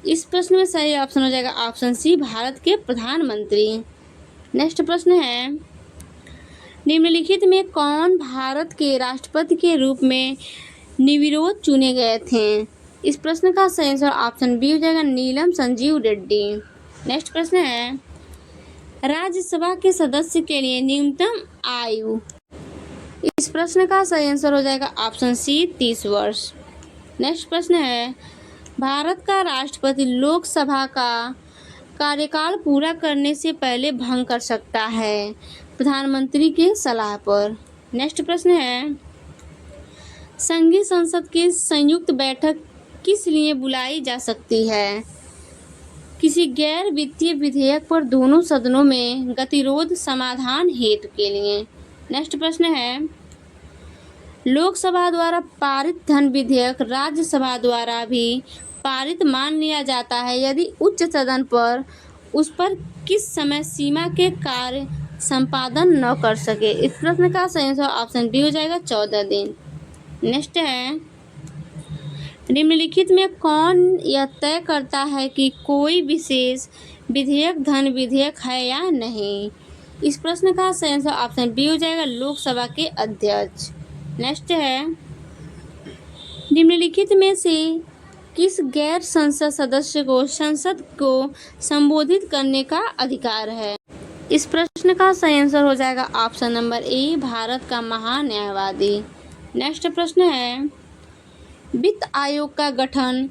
इस प्रश्न में सही ऑप्शन हो जाएगा ऑप्शन सी, भारत के प्रधानमंत्री। नेक्स्ट प्रश्न है, निम्नलिखित में कौन भारत के राष्ट्रपति के रूप में निर्विरोध चुने गए थे? इस प्रश्न का सही आंसर ऑप्शन बी हो जाएगा, नीलम संजीव रेड्डी। नेक्स्ट प्रश्न है, राज्यसभा के सदस्य के लिए न्यूनतम आयु? इस प्रश्न का सही आंसर हो जाएगा ऑप्शन सी, 30 वर्ष। नेक्स्ट प्रश्न है, भारत का राष्ट्रपति लोकसभा का कार्यकाल पूरा करने से पहले भंग कर सकता है प्रधानमंत्री के सलाह पर। नेक्स्ट प्रश्न है, संघीय संसद की संयुक्त बैठक किस लिए बुलाई जा सकती है? किसी गैर वित्तीय विधेयक पर दोनों सदनों में गतिरोध समाधान हेतु के लिए। नेक्स्ट प्रश्न है, लोकसभा द्वारा पारित धन विधेयक राज्यसभा द्वारा भी पारित मान लिया जाता है यदि उच्च सदन पर उस पर किस समय सीमा के कार्य संपादन न कर सके? इस प्रश्न का सही आंसर ऑप्शन बी हो जाएगा, 14 दिन। नेक्स्ट है, निम्नलिखित में कौन यह तय करता है कि कोई विशेष विधेयक धन विधेयक है या नहीं? इस प्रश्न का सही आंसर ऑप्शन बी हो जाएगा, लोकसभा के अध्यक्ष। नेक्स्ट है, निम्नलिखित में से किस गैर संसद सदस्य को संसद को संबोधित करने का अधिकार है? इस प्रश्न का सही आंसर हो जाएगा ऑप्शन नंबर ए, भारत का महान्यायवादी। नेक्स्ट प्रश्न है, वित्त आयोग का गठन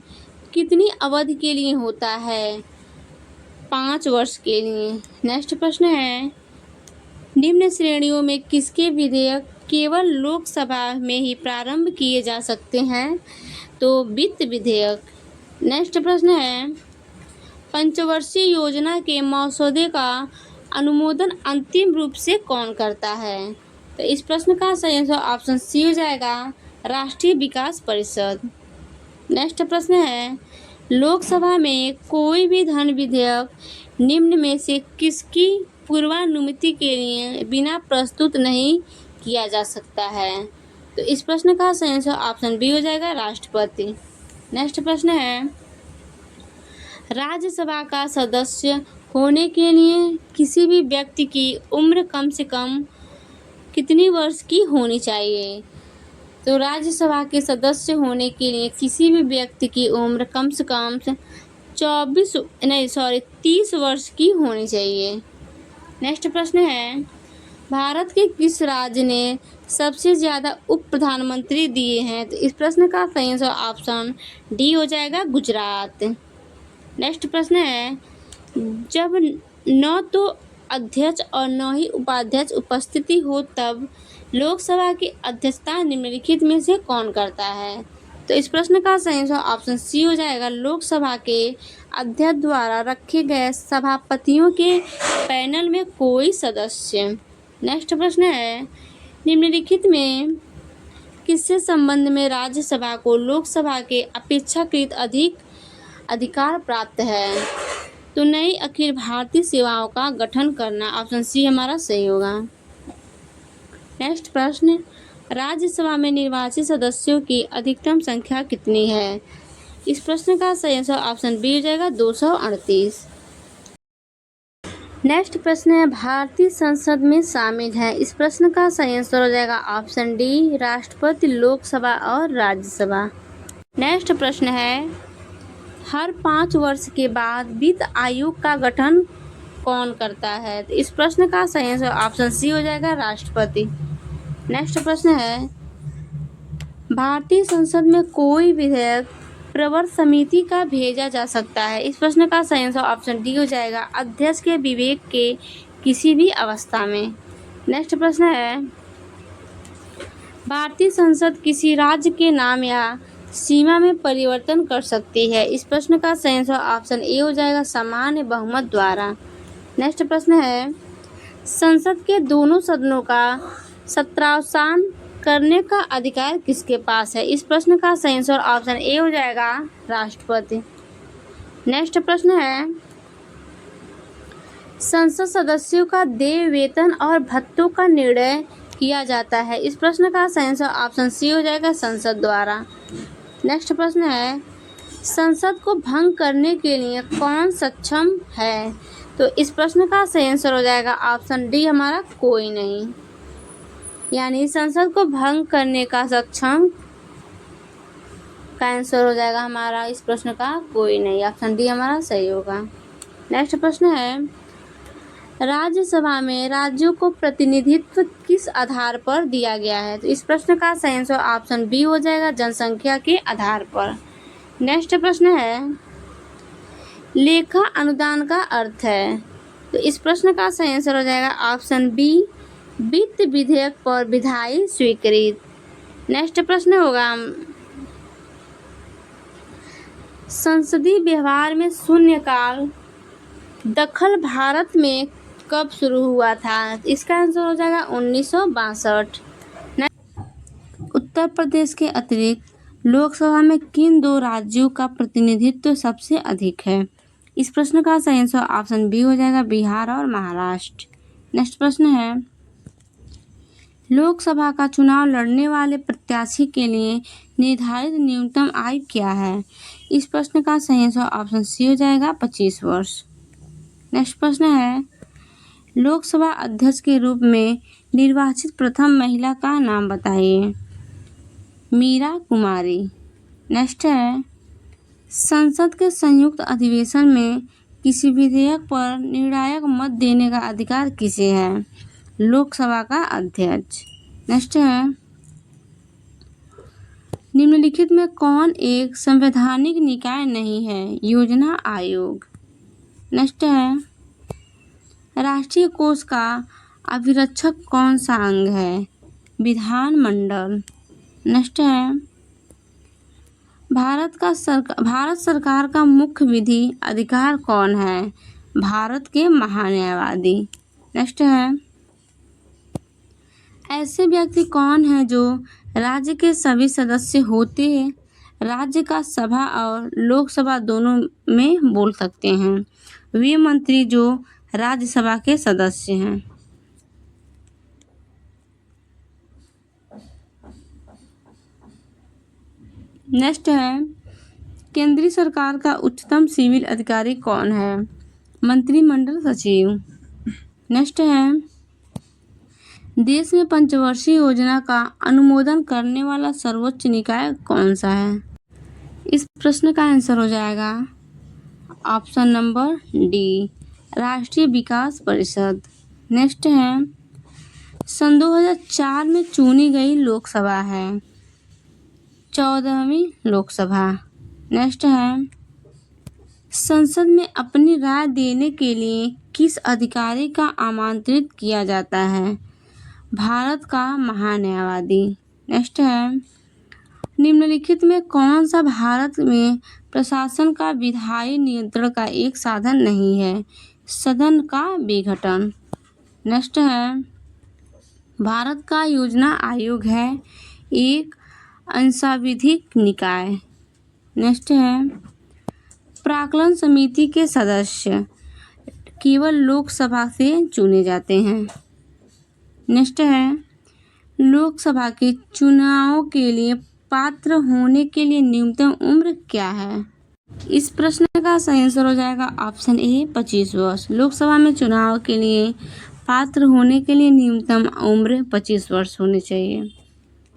कितनी अवधि के लिए होता है? 5 वर्ष के लिए। नेक्स्ट प्रश्न है, निम्न श्रेणियों में किसके विधेयक केवल लोकसभा में ही प्रारंभ किए जा सकते हैं? तो वित्त विधेयक। नेक्स्ट प्रश्न है, पंचवर्षीय योजना के मसौदे का अनुमोदन अंतिम रूप से कौन करता है? तो इस प्रश्न का सही आंसर ऑप्शन सी हो जाएगा, राष्ट्रीय विकास परिषद। नेक्स्ट प्रश्न है, लोकसभा में कोई भी धन विधेयक निम्न में से किसकी पूर्वानुमति के लिए बिना प्रस्तुत नहीं किया जा सकता है? तो इस प्रश्न का सही आंसर ऑप्शन बी हो जाएगा, राष्ट्रपति। नेक्स्ट प्रश्न है, राज्यसभा का सदस्य होने के लिए किसी भी व्यक्ति की उम्र कम से कम कितनी वर्ष की होनी चाहिए? तो राज्यसभा के सदस्य होने के लिए किसी भी व्यक्ति की उम्र कम से कम 30 वर्ष की होनी चाहिए। नेक्स्ट प्रश्न है, भारत के किस राज्य ने सबसे ज़्यादा उप प्रधानमंत्री दिए हैं? तो इस प्रश्न का सही आंसर ऑप्शन डी हो जाएगा, गुजरात। नेक्स्ट प्रश्न है, जब न तो अध्यक्ष और न ही उपाध्यक्ष उपस्थिति हो तब लोकसभा की अध्यक्षता निम्नलिखित में से कौन करता है? तो इस प्रश्न का सही आंसर ऑप्शन सी हो जाएगा, लोकसभा के अध्यक्ष द्वारा रखे गए सभापतियों के पैनल में कोई सदस्य। नेक्स्ट प्रश्न है, निम्नलिखित में किससे संबंध में राज्यसभा को लोकसभा के अपेक्षाकृत अधिक अधिकार प्राप्त है? तो नई अखिल भारतीय सेवाओं का गठन करना। ऑप्शन सी हमारा सही होगा। नेक्स्ट प्रश्न, राज्यसभा में निर्वाचित सदस्यों की अधिकतम संख्या कितनी है? इस प्रश्न का सही आंसर ऑप्शन बी हो जाएगा, 238। नेक्स्ट प्रश्न है, भारतीय संसद में शामिल है। इस प्रश्न का सही आंसर हो जाएगा ऑप्शन डी, राष्ट्रपति, लोकसभा और राज्यसभा। नेक्स्ट प्रश्न है, हर 5 वर्ष के बाद वित्त आयोग का गठन कौन करता है? तो इस प्रश्न का सही आंसर ऑप्शन सी हो जाएगा, राष्ट्रपति। नेक्स्ट प्रश्न है, भारतीय संसद में कोई विधेयक प्रवर समिति का भेजा जा सकता है? इस प्रश्न का सही आंसर ऑप्शन डी हो जाएगा, अध्यक्ष के विवेक के किसी भी अवस्था में। नेक्स्ट प्रश्न है, भारतीय संसद किसी राज्य के नाम या सीमा में परिवर्तन कर सकती है? इस प्रश्न का सही आंसर ऑप्शन ए हो जाएगा, सामान्य बहुमत द्वारा। नेक्स्ट प्रश्न है, संसद के दोनों सदनों का सत्रावसान करने का अधिकार किसके पास है? इस प्रश्न का सही आंसर ऑप्शन ए हो जाएगा, राष्ट्रपति। नेक्स्ट प्रश्न है, संसद सदस्यों का देय वेतन और भत्तों का निर्णय किया जाता है। इस प्रश्न का सही आंसर ऑप्शन सी हो जाएगा, संसद द्वारा। नेक्स्ट प्रश्न है, संसद को भंग करने के लिए कौन सक्षम है? तो इस प्रश्न का सही आंसर हो जाएगा ऑप्शन डी हमारा, कोई नहीं। यानी संसद को भंग करने का सक्षम का आंसर हो जाएगा हमारा इस प्रश्न का कोई नहीं, ऑप्शन डी हमारा सही होगा। नेक्स्ट प्रश्न है, राज्यसभा में राज्यों को प्रतिनिधित्व किस आधार पर दिया गया है? तो इस प्रश्न का सही आंसर ऑप्शन बी हो जाएगा, जनसंख्या के आधार पर। नेक्स्ट प्रश्न है, लेखा अनुदान का अर्थ है? तो इस प्रश्न का सही आंसर हो जाएगा ऑप्शन बी, वित्त विधेयक पर विधायी स्वीकृत। नेक्स्ट प्रश्न होगा, संसदीय व्यवहार में शून्यकाल दखल भारत में कब शुरू हुआ था? इसका आंसर हो जाएगा 1962। उत्तर प्रदेश के अतिरिक्त लोकसभा में किन दो राज्यों का प्रतिनिधित्व सबसे अधिक है? इस प्रश्न का सही आंसर ऑप्शन बी हो जाएगा, बिहार और महाराष्ट्र। नेक्स्ट प्रश्न है, लोकसभा का चुनाव लड़ने वाले प्रत्याशी के लिए निर्धारित न्यूनतम आयु क्या है? इस प्रश्न का सही आंसर ऑप्शन सी हो जाएगा, 25 वर्ष। नेक्स्ट प्रश्न है, लोकसभा अध्यक्ष के रूप में निर्वाचित प्रथम महिला का नाम बताइए। मीरा कुमारी। नेक्स्ट है, संसद के संयुक्त अधिवेशन में किसी विधेयक पर निर्णायक मत देने का अधिकार किसे है? लोकसभा का अध्यक्ष। नेक्स्ट है, निम्नलिखित में कौन एक संवैधानिक निकाय नहीं है? योजना आयोग। नेक्स्ट है, राष्ट्रीय कोष का अभिरक्षक कौन सा अंग है? विधानमंडल। नेक्स्ट है, भारत सरकार का मुख्य विधि अधिकार कौन है? भारत के महान्यायवादी। नेक्स्ट है, ऐसे व्यक्ति कौन है जो राज्य के सभी सदस्य होते हैं राज्य का सभा और लोकसभा दोनों में बोल सकते हैं? वे मंत्री जो राज्यसभा के सदस्य हैं। नेक्स्ट है, केंद्रीय सरकार का उच्चतम सिविल अधिकारी कौन है? मंत्रिमंडल सचिव। नेक्स्ट है, देश में पंचवर्षीय योजना का अनुमोदन करने वाला सर्वोच्च निकाय कौन सा है? इस प्रश्न का आंसर हो जाएगा ऑप्शन नंबर डी, राष्ट्रीय विकास परिषद। नेक्स्ट है, सन 2004 में चुनी गई लोकसभा है 14वीं लोकसभा। नेक्स्ट है, संसद में अपनी राय देने के लिए किस अधिकारी का आमंत्रित किया जाता है? भारत का महान्यायवादी। नेक्स्ट है, निम्नलिखित में कौन सा भारत में प्रशासन का विधायी नियंत्रण का एक साधन नहीं है? सदन का विघटन। नेक्स्ट है, भारत का योजना आयोग है एक अंशाविधिक निकाय। नेक्स्ट है, प्राक्कलन समिति के सदस्य केवल लोकसभा से चुने जाते हैं। नेक्स्ट है, लोकसभा के चुनावों के लिए पात्र होने के लिए न्यूनतम उम्र क्या है? इस प्रश्न का सही आंसर हो जाएगा ऑप्शन ए, 25 वर्ष। लोकसभा में चुनाव के लिए पात्र होने के लिए न्यूनतम उम्र 25 वर्ष होनी चाहिए।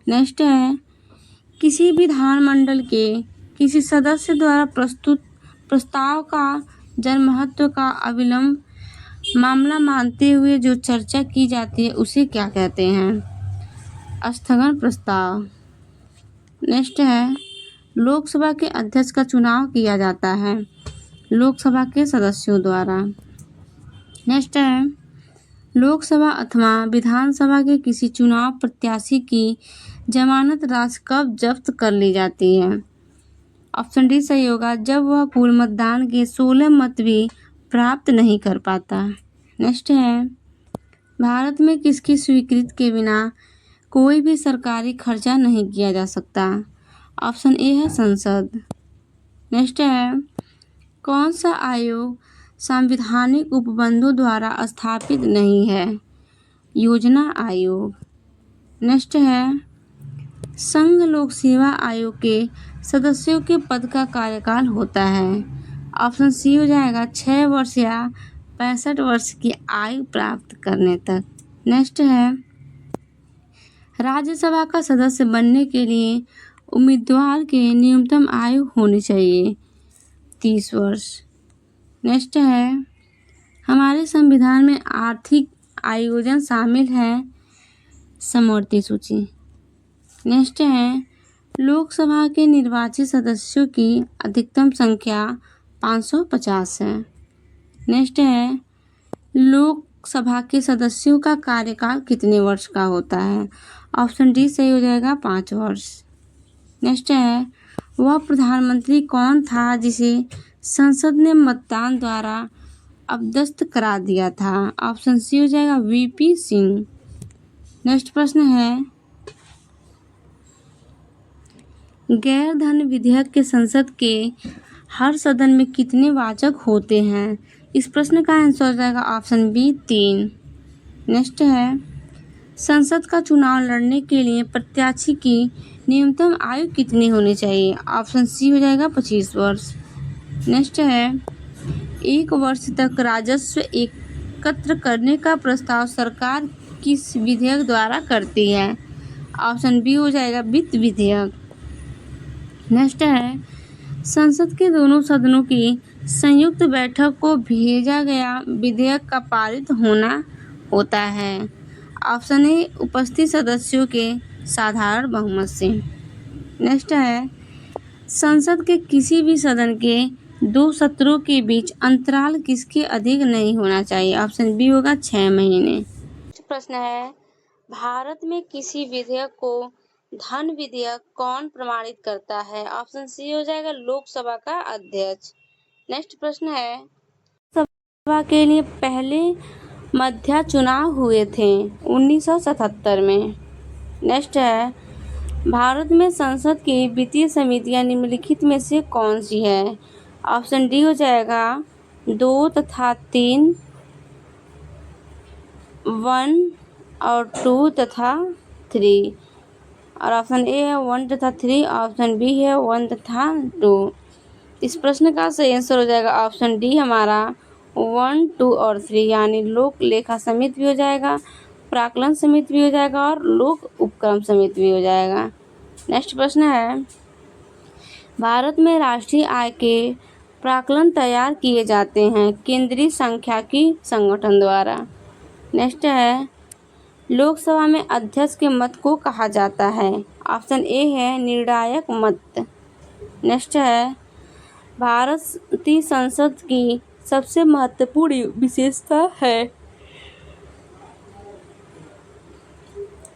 नेक्स्ट है, किसी विधानमंडल के किसी सदस्य द्वारा प्रस्तुत प्रस्ताव का जनमहत्व का अविलंब मामला मानते हुए जो चर्चा की जाती है उसे क्या कहते हैं? स्थगन प्रस्ताव। नेक्स्ट है, लोकसभा के अध्यक्ष का चुनाव किया जाता है लोकसभा के सदस्यों द्वारा। नेक्स्ट है, लोकसभा अथवा विधानसभा के किसी चुनाव प्रत्याशी की जमानत राशि कब जब्त कर ली जाती है? ऑप्शन डी सही होगा, जब वह कुल मतदान के 16 मत भी प्राप्त नहीं कर पाता। नेक्स्ट है, भारत में किसकी स्वीकृति के बिना कोई भी सरकारी खर्चा नहीं किया जा सकता? ऑप्शन ए है संसद। नेक्स्ट है, कौन सा आयोग संवैधानिक उपबंधों द्वारा स्थापित नहीं है? योजना आयोग। नेक्स्ट है, संघ लोक सेवा आयोग के सदस्यों के पद का कार्यकाल होता है? ऑप्शन सी हो जाएगा 6 वर्ष या 65 वर्ष की आयु प्राप्त करने तक। नेक्स्ट है, राज्यसभा का सदस्य बनने के लिए उम्मीदवार के न्यूनतम आयु होनी चाहिए 30 वर्ष। नेक्स्ट है, हमारे संविधान में आर्थिक आयोजन शामिल है? समवर्ती सूची। नेक्स्ट है, लोकसभा के निर्वाचित सदस्यों की अधिकतम संख्या 550 है। नेक्स्ट है, लोकसभा के सदस्यों का कार्यकाल कितने वर्ष का होता है? ऑप्शन डी सही हो जाएगा 5 वर्ष। नेक्स्ट है, वह प्रधानमंत्री कौन था जिसे संसद ने मतदान द्वारा अपदस्थ करा दिया था? ऑप्शन सी हो जाएगा वीपी सिंह। नेक्स्ट प्रश्न है, गैर धन विधेयक के संसद के हर सदन में कितने वाचक होते हैं? इस प्रश्न का आंसर हो जाएगा ऑप्शन बी 3। नेक्स्ट है, संसद का चुनाव लड़ने के लिए प्रत्याशी की न्यूनतम आयु कितनी होनी चाहिए? ऑप्शन सी हो जाएगा 25 वर्ष। नेक्स्ट है, 1 वर्ष तक राजस्व एकत्र करने का प्रस्ताव सरकार किस विधेयक द्वारा करती है? ऑप्शन बी हो जाएगा वित्त विधेयक। नेक्स्ट है, संसद के दोनों सदनों की संयुक्त बैठक को भेजा गया विधेयक का पारित होना होता है? ऑप्शन ए उपस्थित सदस्यों के साधारण बहुमत से। नेक्स्ट है, संसद के किसी भी सदन के 2 सत्रों के बीच अंतराल किसके अधिक नहीं होना चाहिए? ऑप्शन बी होगा 6 महीने। प्रश्न है, भारत में किसी विधेयक को धन विधेयक कौन प्रमाणित करता है? ऑप्शन सी हो जाएगा लोकसभा का अध्यक्ष। नेक्स्ट प्रश्न है, सभा के लिए पहले मध्य चुनाव हुए थे 1977 में। नेक्स्ट है, भारत में संसद की वित्तीय समितियां निम्नलिखित में से कौन सी है? ऑप्शन डी हो जाएगा 2 तथा 3, 1 और 2 तथा 3, और ऑप्शन ए है 1 तथा 3, ऑप्शन बी है 1 तथा 2। इस प्रश्न का सही आंसर हो जाएगा ऑप्शन डी हमारा 1, 2 और 3, यानी लोक लेखा समिति भी हो जाएगा, प्राक्कलन समिति भी हो जाएगा और लोक उपक्रम समिति भी हो जाएगा। नेक्स्ट प्रश्न है, भारत में राष्ट्रीय आय के प्राक्कलन तैयार किए जाते हैं केंद्रीय सांख्यिकी संगठन द्वारा? नेक्स्ट है, लोकसभा में अध्यक्ष के मत को कहा जाता है? ऑप्शन ए है निर्णायक मत। नेक्स्ट है, भारतीय संसद की सबसे महत्वपूर्ण विशेषता है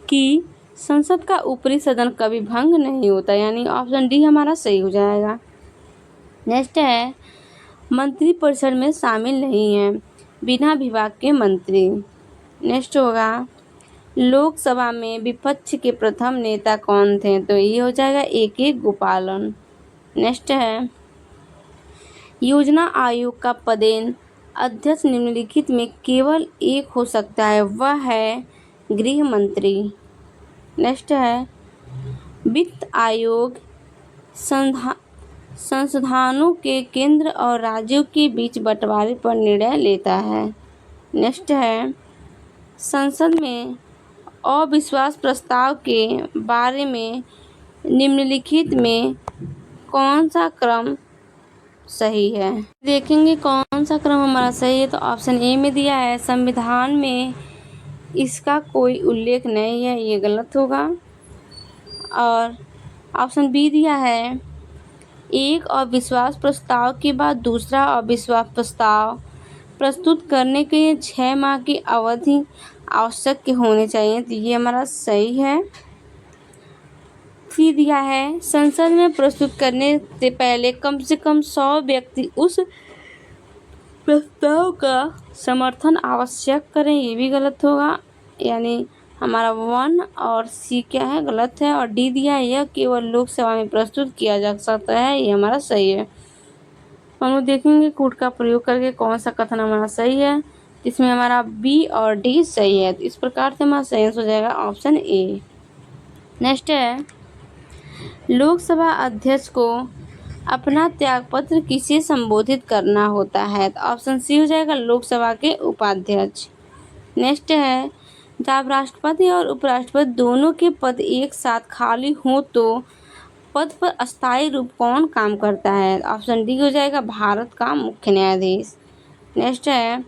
कि संसद का ऊपरी सदन कभी भंग नहीं होता, यानी ऑप्शन डी हमारा सही हो जाएगा। नेक्स्ट है, मंत्रिपरिषद में शामिल नहीं है बिना विभाग के मंत्री। नेक्स्ट होगा, लोकसभा में विपक्ष के प्रथम नेता कौन थे? तो ये हो जाएगा A.K. गोपालन। नेक्स्ट है, योजना आयोग का पदेन अध्यक्ष निम्नलिखित में केवल एक हो सकता है, वह है गृह मंत्री। नेक्स्ट है, वित्त आयोग संसाधनों के केंद्र और राज्यों के बीच बंटवारे पर निर्णय लेता है। नेक्स्ट है, संसद में अविश्वास प्रस्ताव के बारे में निम्नलिखित में कौन सा क्रम सही है? देखेंगे कौन सा क्रम हमारा सही है, तो ऑप्शन ए में दिया है संविधान में इसका कोई उल्लेख नहीं है, ये गलत होगा। और ऑप्शन बी दिया है एक अविश्वास प्रस्ताव के बाद दूसरा अविश्वास प्रस्ताव प्रस्तुत करने के लिए 6 माह की अवधि आवश्यक होने चाहिए, तो ये हमारा सही है। फिर दिया है संसद में प्रस्तुत करने से पहले कम से कम 100 व्यक्ति उस प्रस्ताव का समर्थन आवश्यक करें, ये भी गलत होगा। यानी हमारा 1 और सी क्या है, गलत है। और डी दिया है, यह केवल लोकसभा में प्रस्तुत किया जा सकता है, ये हमारा सही है। हम लोग देखेंगे कूट का प्रयोग करके कौन सा कथन हमारा सही है, इसमें हमारा बी और डी सही है। तो इस प्रकार से हमारा सही आंसर हो जाएगा ऑप्शन ए। नेक्स्ट है, लोकसभा अध्यक्ष को अपना त्यागपत्र किसे संबोधित करना होता है? तो ऑप्शन सी हो जाएगा, लोकसभा के उपाध्यक्ष। नेक्स्ट है, जब राष्ट्रपति और उपराष्ट्रपति दोनों के पद एक साथ खाली हो तो पद पर अस्थायी रूप कौन काम करता है? ऑप्शन डी हो जाएगा, भारत का मुख्य न्यायाधीश। नेक्स्ट है,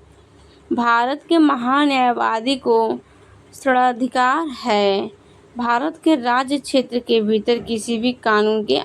भारत के महान्यायवादी को सर्वाधिकार है भारत के राज्य क्षेत्र के भीतर किसी भी कानून के